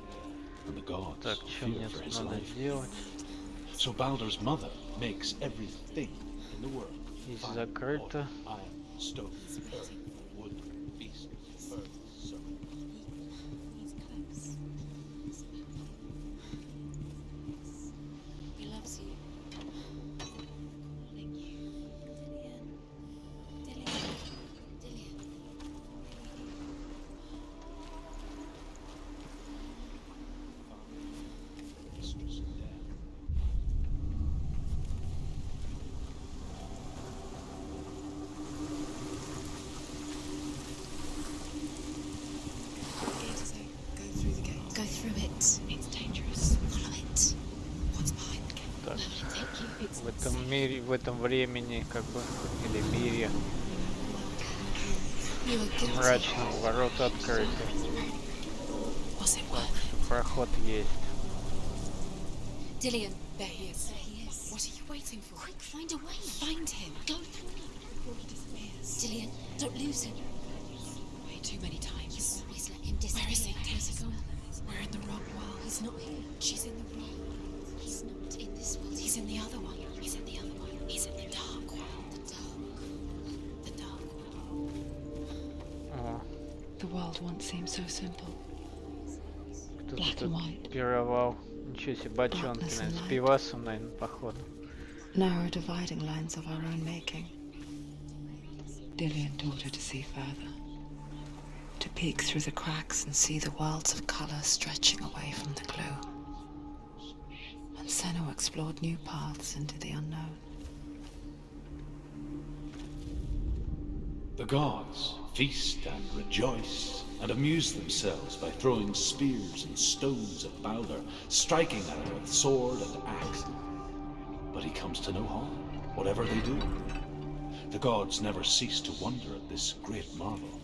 S5: and the gods
S1: Так, что
S5: fear
S1: мне
S5: for
S1: тут
S5: his
S1: надо
S5: life.
S1: сделать?
S5: So Balder's mother makes everything in the world.
S1: Здесь
S5: Fire,
S1: закрыто.
S5: water, iron, stone, earth, wood, beast, bird, serpent.
S4: He's close. He loves you. Calling you. Dillian. Dillian.
S5: Mistress of death.
S4: The gate is open. Go through the gate. Go through it. It's dangerous. Follow it. What's behind the gate?
S1: Так,
S4: Let me take you. It's
S1: в этом мире, в этом времени, как бы, или мире,
S4: You are guilty.
S1: мрачного ворота открыты.
S4: Was it
S1: Так
S4: worth it?
S1: что проход есть.
S4: Dillian. There he is. There he is. What are you waiting for? Quick, find a way. Find him. Go through before he disappears. Dillian, don't lose him. Way too many times. You always let him disappear. Where is he? Where's he gone? We're in the wrong world. He's not here. She's in the wrong world. He's not in this world. He's in the other one. He's in the other one. He's in the dark world. The dark. The dark world.
S1: О,
S2: The world once seemed so simple.
S1: кто-то
S2: Black
S1: тут
S2: and white.
S1: пировал. Ничего себе, бочонки,
S2: Darkness and
S1: наверное, с
S2: light.
S1: пивасом, наверное, походу.
S2: Narrow dividing lines of our own making. Dillian taught her to see further. To peek through the cracks and see the worlds of colour stretching away from the glue. And Senua explored new paths into the unknown.
S5: The gods feast and rejoice and amuse themselves by throwing spears and stones at Balder, striking at him with sword and axe. But he comes to no harm, whatever they do. The gods never cease to wonder at this great marvel.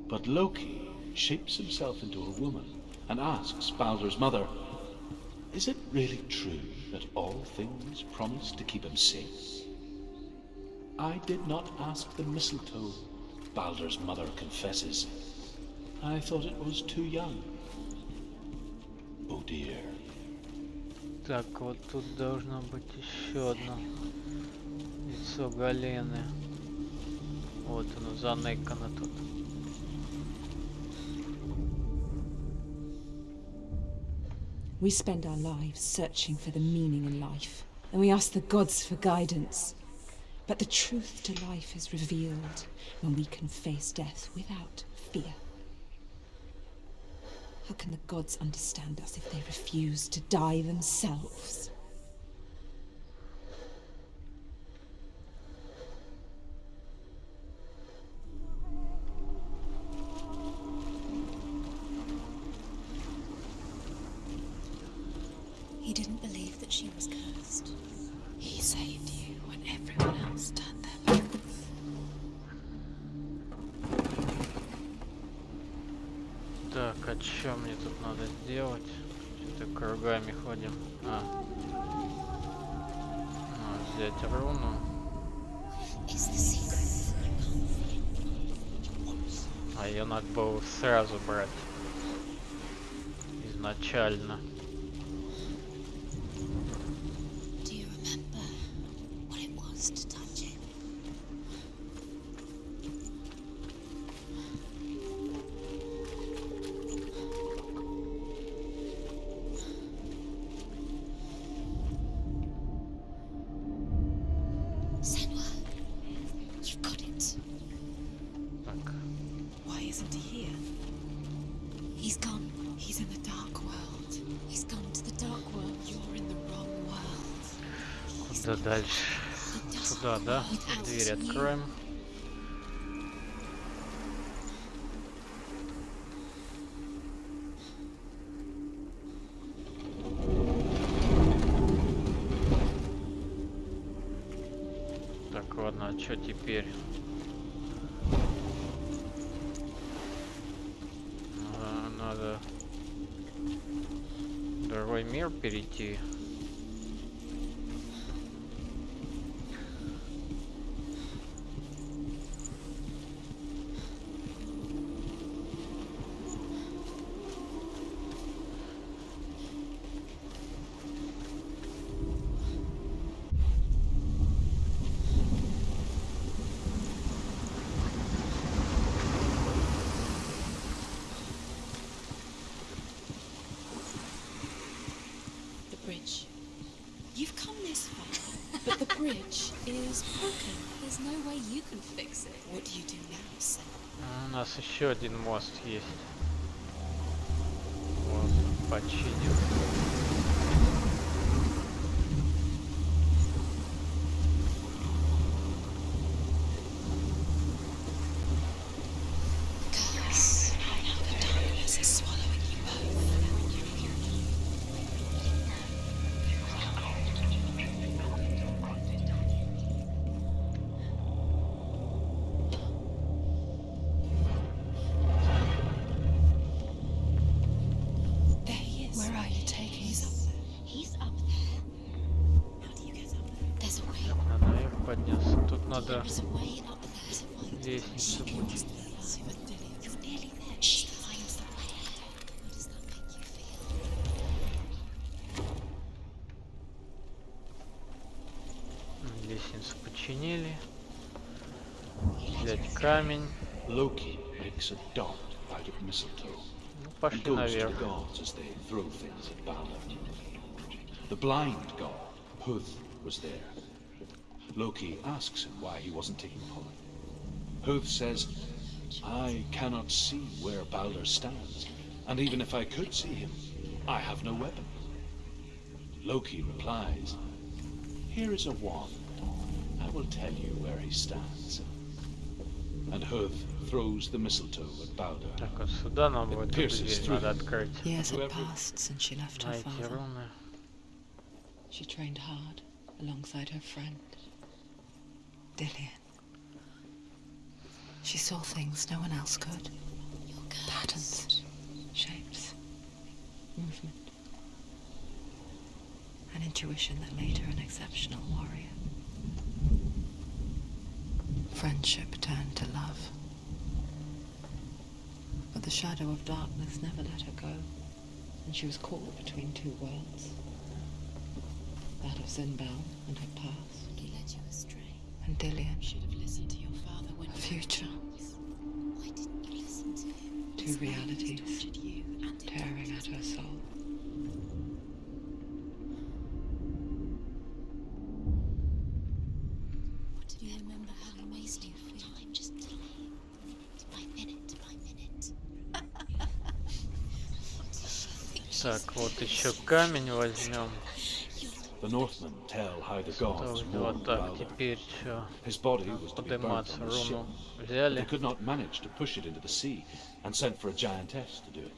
S5: But Loki shapes himself into a woman and asks Balder's mother, "Is it really true that all things promise to keep him safe?" "I did not ask the mistletoe," Balder's mother confesses. "I thought it was too young." Oh dear.
S1: Так, вот тут должно быть еще одно лицо Галены. Вот оно, заныкано тут.
S3: We spend our lives searching for the meaning in life, and we ask the gods for guidance. But the truth to life is revealed when we can face death without fear. How can the gods understand us if they refuse to die themselves?
S4: He didn't believe that she was cursed.
S2: He saved you when everyone else turned their backs.
S1: Так, а что мне тут надо сделать? Что-то кругами ходим. Взять руну.
S4: It's the secret.
S1: А ее надо было сразу брать. Изначально.
S4: Do you remember what it was to touch him? Senua, you've got it.
S1: Так.
S4: Why isn't he here? He's gone. He's in the dark world. He's gone to the dark world. You're in the wrong world.
S1: Куда дальше?
S4: The dark
S1: Туда, да?
S4: world without
S1: Дверь
S4: you.
S1: откроем. А что теперь? Надо в другой мир перейти.
S4: Bridge. You've come this far, but the bridge is broken. There's no way you can fix it. What do you do now, Sam?
S1: У нас еще один мост есть. Вот, починим.
S4: Curse. The darkness is swallowing you both. There he is. Where are you taking? He's up there. He's up there. How do you get up there? There's a way.
S1: Надо наверх подняться. Тут надо
S4: There's a way up there to find
S1: лестницу.
S4: You're nearly there. She finds the way. How does that make you feel?
S1: Лестницу починили. Взять камень.
S5: Loki makes a dot out of mistletoe
S1: Ну,
S5: and
S1: пошли
S5: goes to
S1: наверх.
S5: the gods as they throw things at Balder. The blind god, Huth, was there. Loki asks him why he wasn't taking part. Huth says, I cannot see where Balder stands, and even if I could see him, I have no weapon. Loki replies, here is a wand. I will tell you where he stands. And Huth throws the mistletoe at Balder.
S1: Так, вот сюда нам
S5: It
S1: будет эту
S5: pierces
S1: дверь
S5: through.
S1: надо открыть.
S2: Years had
S5: Whoever-
S2: passed since she left her
S1: Найти
S2: father.
S1: руны.
S2: She trained hard alongside her friend, Dillian. She saw things no one else could. Patterns, shapes, movement. An intuition that made her an exceptional warrior. Friendship turned to love. But the shadow of darkness never let her go, and she was caught between two worlds. That of Zinbel and her past,
S4: He led you astray.
S2: and Dillian,
S4: Should have listened to your father when
S2: her
S4: you
S2: future.
S4: Why didn't you listen to him?
S2: Two
S4: This man has
S2: realities
S4: tortured you and
S2: tearing at her soul.
S4: What do you remember how he made you feel? Time just delayed. By minute by minute. What does she think she's
S1: Так, вот еще камень возьмем.
S5: The Northmen tell how the gods
S1: Вот
S5: mourned
S1: так,
S5: Balder.
S1: теперь что?
S5: His body was to be burnt
S1: Подниматься.
S5: on the ship,
S1: Руну
S5: but
S1: взяли.
S5: they could not manage to push it into the sea, and sent for a giantess to do it.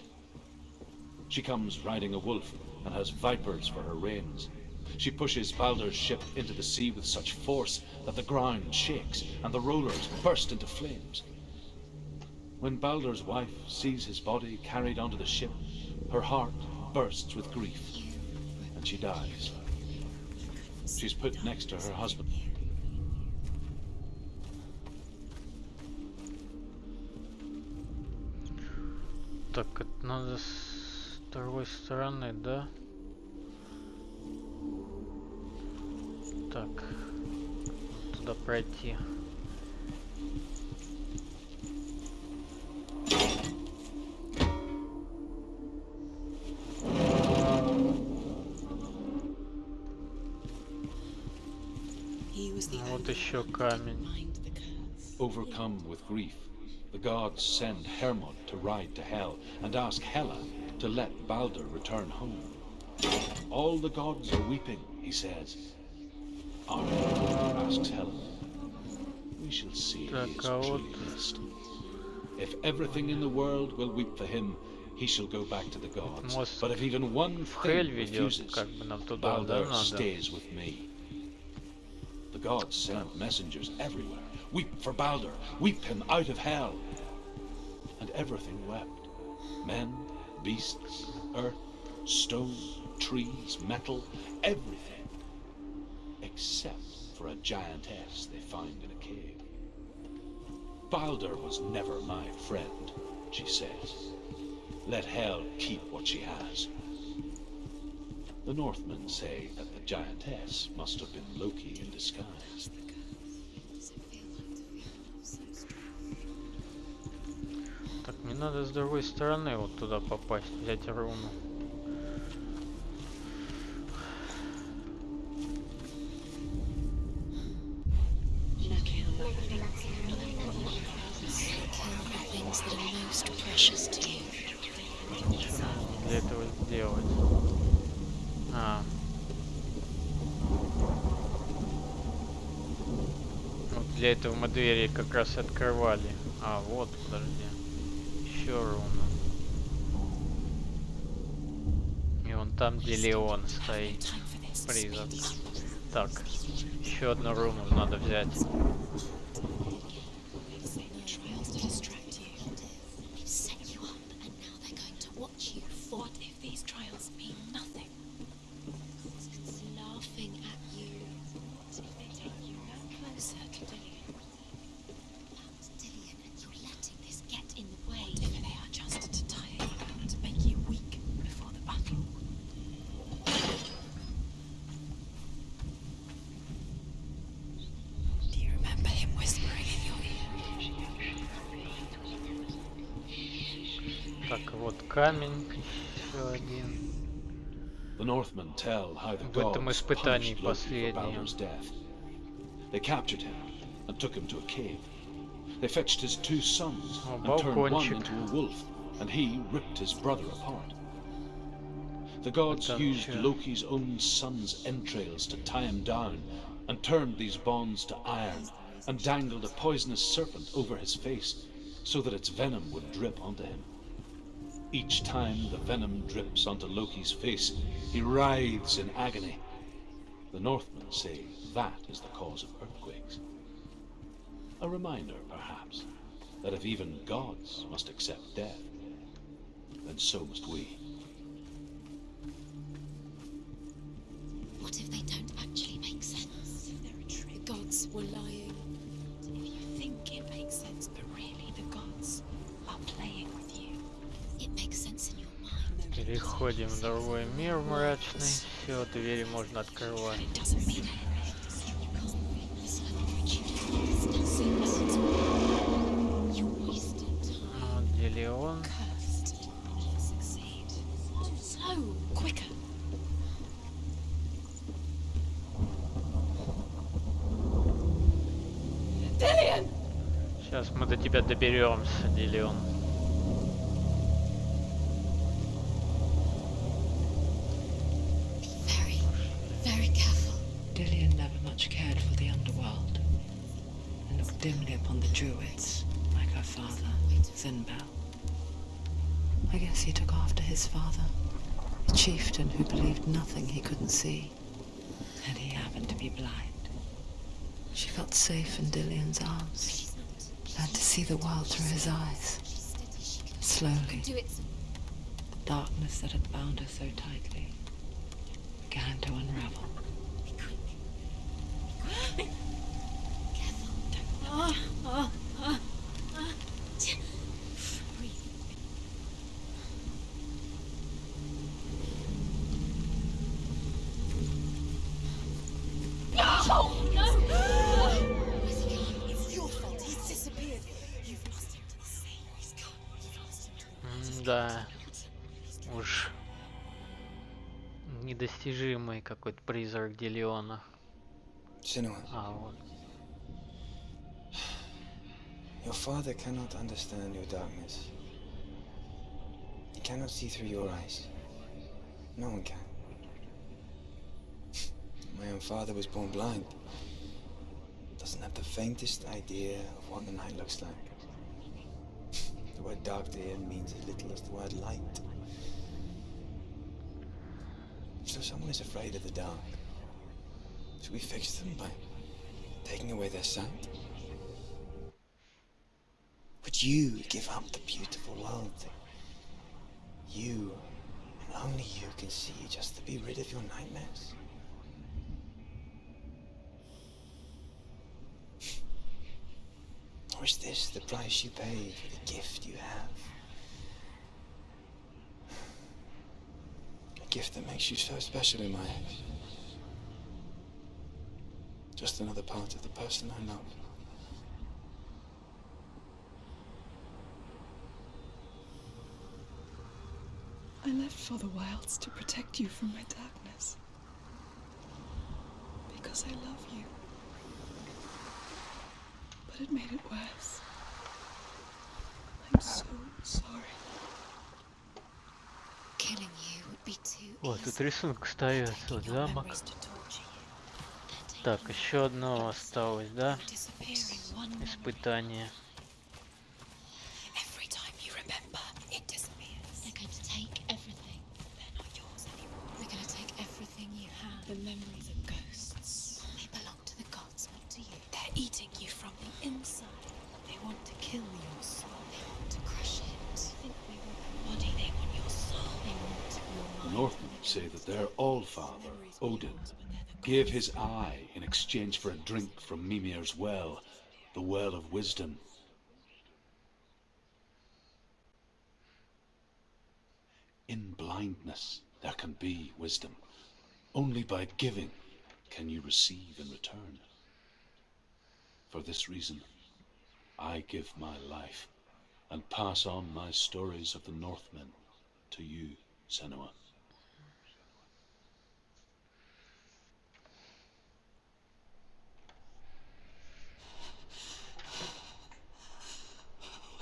S5: She comes riding a wolf and has vipers for her reins. She pushes Balder's ship into the sea with such force that the ground shakes and the rollers burst into flames. When Balder's wife sees his body carried onto the ship, her heart bursts with grief, and she dies. She's put next to her husband.
S1: Так, это надо с другой стороны, да? Так, туда пройти.
S4: He was the
S1: Вот
S4: only
S1: еще
S4: one who could
S1: камень.
S4: mind the curse.
S5: Overcome with grief, the gods send Hermod to ride to Hell and ask Hela to let Balder return home. All the gods are weeping, he says. Are you? Asks Hela. We shall see
S1: Так,
S5: he is
S1: а вот-
S5: truly missed. If everything in the world will weep for him, he shall go back to the gods.
S1: Мост
S5: But if even one
S1: в Хель
S5: thing
S1: ведет,
S5: refuses,
S1: как бы нам туда, да,
S5: Balder
S1: надо?
S5: stays with me. The gods sent messengers everywhere. Weep for Baldur, weep him out of hell. And everything wept. Men, beasts, earth, stone, trees, metal, everything. Except for a giantess they found in a cave. Baldur was never my friend, she says. Let hell keep what she has. The Northmen say that the giantess must have been Loki in disguise.
S1: Так, мне надо с другой стороны вот туда попасть, взять руну.
S4: Things that are most precious to you.
S1: Что нужно для этого сделать? Вот для этого мы двери как раз открывали. Вот, подожди. Еще руна. И вон там, где Леон стоит. Призрак. Так, еще одну руну надо взять. Так, вот камень, еще один.
S5: The Northmen tell how the
S1: В этом
S5: gods
S1: испытании
S5: punished Loki for
S1: последнем.
S5: Baldur's death. They captured him and took him to a cave. They fetched his 2 sons and turned one
S1: балкончик.
S5: into a wolf, and he ripped his brother apart. The gods
S1: Это
S5: used
S1: чё?
S5: Loki's own son's entrails to tie him down, and turned these bonds to iron, and dangled a poisonous serpent over his face, so that its venom would drip onto him. Each time the venom drips onto Loki's face, he writhes in agony. The Northmen say that is the cause of earthquakes. A reminder, perhaps, that if even gods must accept death, then so must we.
S4: What if they don't actually make sense? They're a trick. The gods were lying. If you think it makes sense, but really the gods are playing with you. It makes sense in your mind.
S1: Переходим в другой мир мрачный. Все, двери можно открывать.
S4: It doesn't mean anything. You're wasting time.
S1: Вот где Леон.
S4: Cursed. Succeed. Slow. Quicker. Dillian!
S1: Сейчас мы до тебя доберемся, Леон.
S4: Very, very careful.
S2: Dillian never much cared for the underworld, and looked dimly upon the druids, like her father, Zinbel. I guess he took after his father, a chieftain who believed nothing he couldn't see, and he happened to be blind. She felt safe in Dillian's arms, learned to see the world through his eyes. Slowly,
S4: Do it.
S2: the darkness that had bound her so tightly began to unravel.
S4: It's your fault. He's disappeared. You've lost him to the sea. He's gone. You've lost him to the
S1: Да. Уж недостижимый какой-то призрак Делеона.
S6: Senua,
S1: Вот.
S6: your father cannot understand your darkness. He cannot see through your eyes. No one can. My own father was born blind. Doesn't have the faintest idea of what the night looks like. The word dark to him means as little as the word light. So someone is afraid of the dark. Should we fix them by taking away their sight? Would you give up the beautiful world that you, and only you, can see just to be rid of your nightmares? Or is this the price you pay for the gift you have? A gift that makes you so special in my eyes. Just another part of the person I love.
S2: I left for the wilds to protect you from my darkness. Because I love you. But it made it worse. I'm so sorry.
S4: Killing you would be too
S1: Вот,
S4: easy.
S1: тут рисунок ставится, вот
S4: Taking your
S1: замок.
S4: memories to torture you. They're
S1: Так,
S4: taking
S1: еще одно осталось, да?
S4: you disappearing one memory.
S1: Испытание.
S4: Every time you remember, it disappears. They're going to take everything. They're not yours anymore. They're going to take everything you have. The memories are ghosts. They belong to the gods, not to you. They're eating you from the inside. They want to kill your soul. They want to crush it. They think they want your body. They want your soul. They want your
S5: The
S4: mind.
S5: Northmen say that their Allfather, Odin, gave his eye in exchange for a drink from Mimir's well, the Well of Wisdom. In blindness, there can be wisdom. Only by giving can you receive in return. For this reason, I give my life and pass on my stories of the Northmen to you, Senua.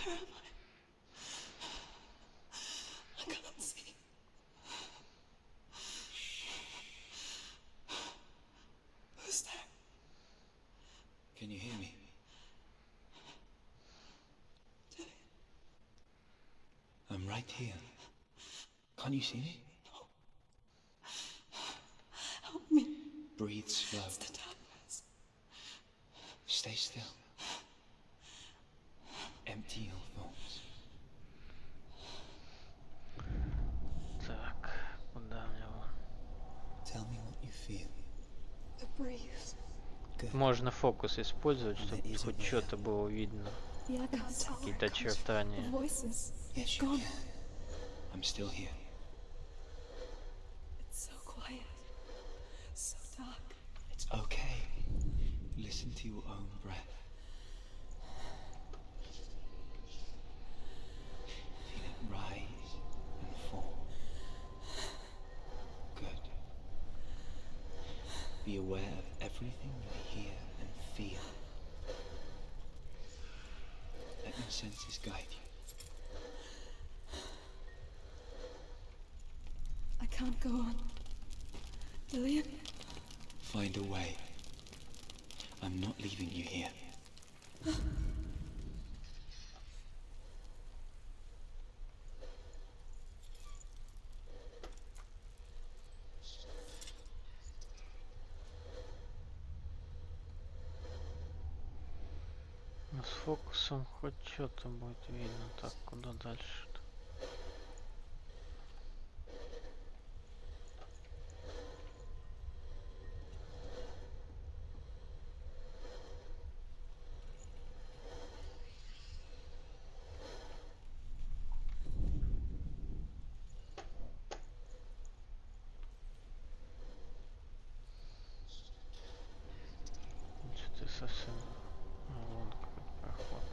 S2: Where am I? I can't see. Who's there?
S6: Can you hear me? I'm right here. Can't you see me?
S2: Help me.
S6: Breathe slow.
S2: It's the darkness.
S6: Stay still. Empty your thoughts.
S1: Так, куда мне вон?
S6: Tell me what you feel.
S2: The breeze.
S6: Good.
S1: Можно фокус использовать, чтобы хоть что-то было видно.
S2: Yeah, I can't tell.
S1: Какие-то очертания.
S2: The voices.
S6: Yes, you can. I'm still here.
S2: It's so quiet. So dark.
S6: It's okay. Listen to your own breath. Feel it rise and fall. Good. Be aware of everything you hear and feel. Let your senses guide you.
S2: I can't go on. Lillian?
S6: Find a way. I'm not leaving you here.
S1: Ну, с фокусом хоть что-то будет видно. Так, куда дальше-то? Что-то совсем... А, вон какой проход.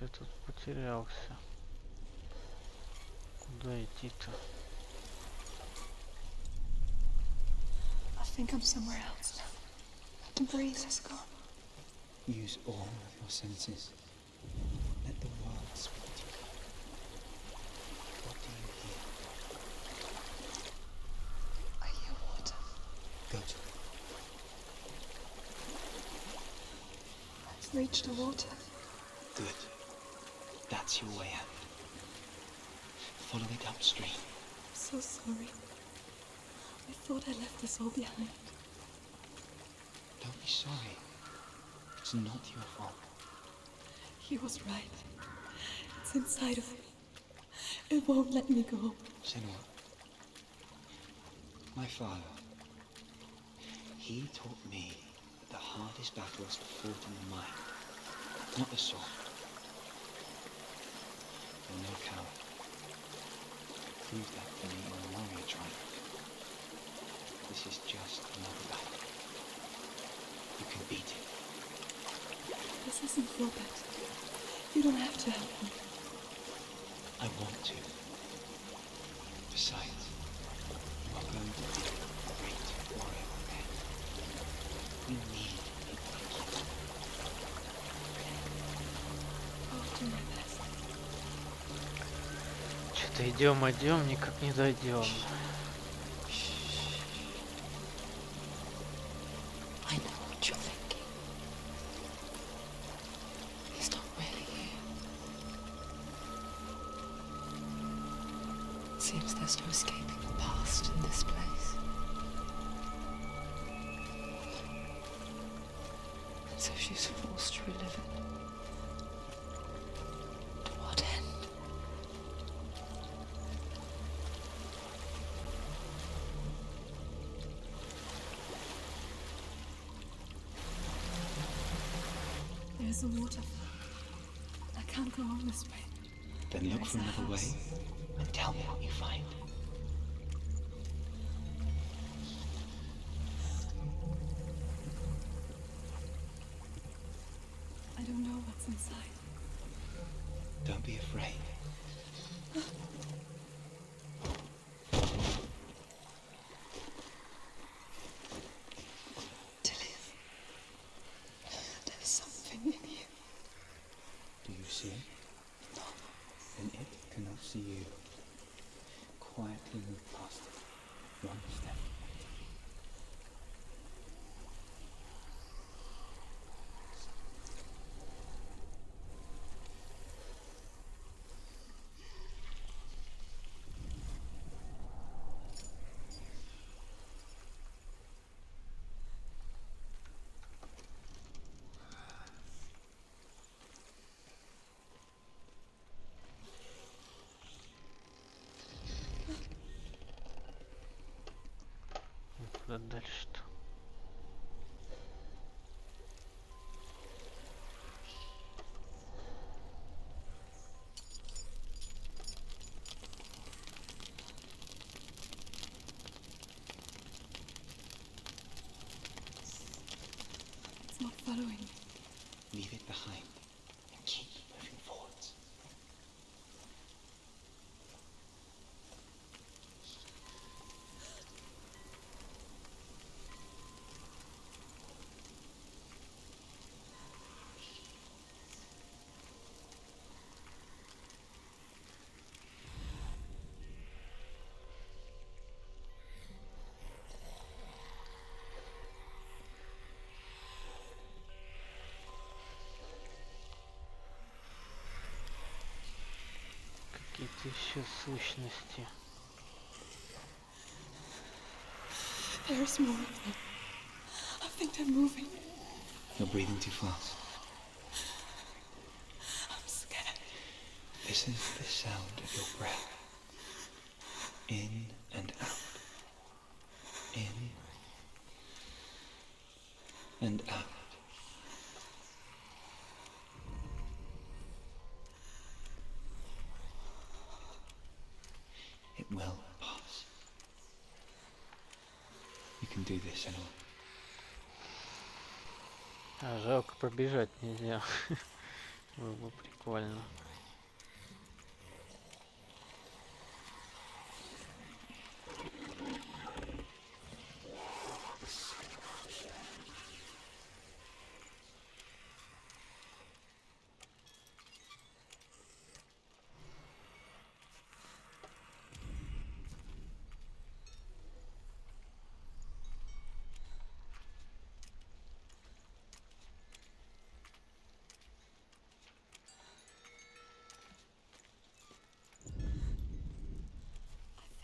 S1: я тут потерялся. Куда идти-то?
S4: I think I'm somewhere else now. The breeze has gone.
S6: Use all of your senses. Let the world speak to you. What do you hear?
S4: I hear water.
S6: Go to it.
S4: I've reached the water.
S6: Good. That's your way out. Follow it upstream.
S4: I'm so sorry. I thought I left this all behind.
S6: Don't be sorry. It's not your fault.
S4: He was right. It's inside of me. It won't let me go.
S6: Senua. My father. He taught me that the hardest battles are fought in the mind, not the sword. You're no coward. Prove that for me in a warrior triumph. This is just another battle. You can beat it.
S4: This isn't your bet. You don't have to help me.
S6: I want to. Besides, you are going to be a great warrior again. We need people like you.
S4: I'll do my best.
S1: Что-то идем, никак не дойдем.
S2: I know what you're thinking. He's not really here. Seems there's no escaping the past in this place. And so she's forced to relive it. To what end?
S4: There's a waterfall. I can't go on this way.
S6: Then look
S4: There's
S6: for
S4: a
S6: another way
S4: house.
S6: and tell me what you find.
S4: I don't know what's inside.
S6: Don't be afraid.
S4: Tilly, there's something in you.
S6: Do you see it? No. Then it cannot see you. Quietly move past it. One step.
S1: Куда дальше-то?
S4: It's not following me.
S6: Leave it behind and keep moving forwards.
S1: Какие-то еще сущности.
S4: There's more of them. I think they're moving.
S6: You're breathing too fast.
S4: I'm scared.
S6: This is the sound of your breath. In and out. In and out. It will pass. You can do this, Senua.
S1: А, жалко, пробежать нельзя. Было бы прикольно.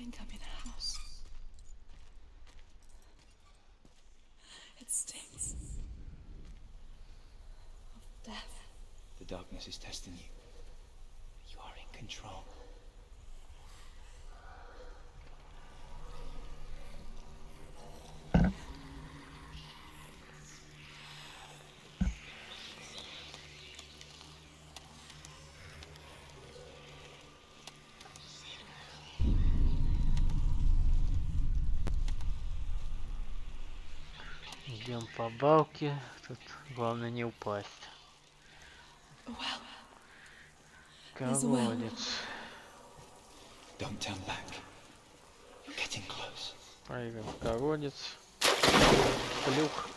S2: I think I'm in a house. It stinks of death.
S6: The darkness is testing you. You are in control.
S1: Идем по балке. Тут главное не упасть.
S2: A well. There's a well.
S1: Колодец.
S6: Don't turn back. You're getting close.
S1: Прыгаем в колодец. Плюх.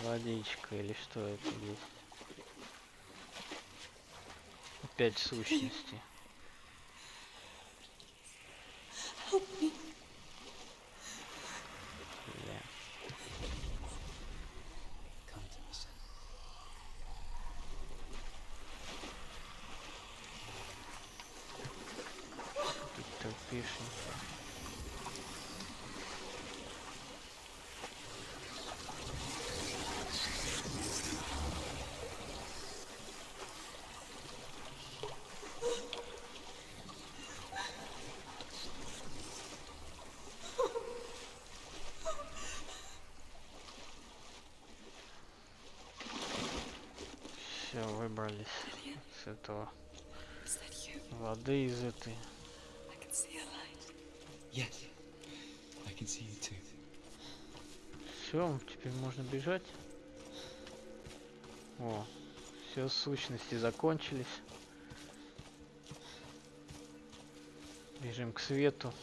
S1: Водичка или что это есть? Опять сущности.
S2: Help me.
S1: Бля.
S6: Come to me, son.
S1: Тут терпишненько. Все, выбрались с этого
S2: Is that you?
S1: воды из этой.
S2: I can see a light.
S6: Yes. I can see you too.
S1: Все, теперь можно бежать. О, все, сущности закончились. Бежим к свету.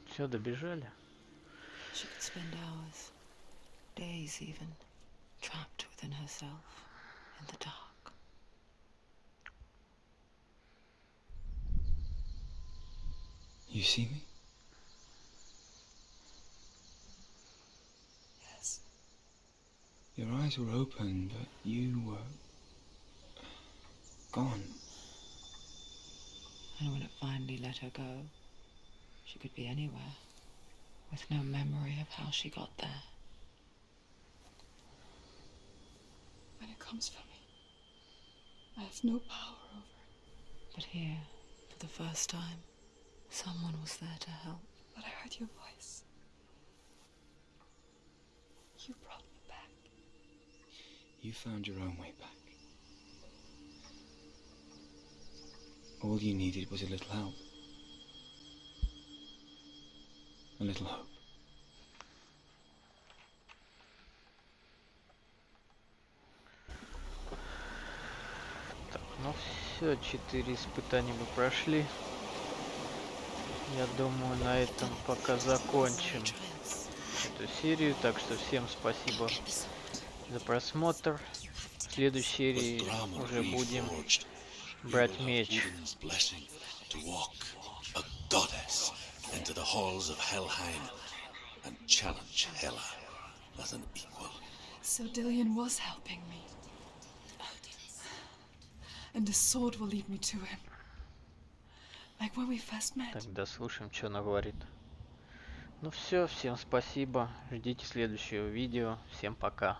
S1: Все, добежали.
S2: She could spend hours, days even, trapped within herself, in the dark.
S6: You see me?
S2: Yes.
S6: Your eyes were open, but you were gone.
S2: And when it finally let her go, she could be anywhere, with no memory of how she got there. When it comes for me, I have no power over it. But here, for the first time, someone was there to help. But I heard your voice. You brought me back.
S6: You found your own way back. All you needed was a little help. A little hope.
S1: Так, ну все, 4 испытания мы прошли. Я думаю, на этом пока закончим эту серию. Так что всем спасибо за просмотр. В следующей серии уже будем брать меч.
S7: To walk a goddess into the halls of Helheim and challenge Hela as an equal.
S2: So Dillion was helping me. And his sword will lead me to him. Like when we first met.
S1: Так, дослушаем, что она говорит. Ну все, всем спасибо. Ждите следующего видео. Всем пока.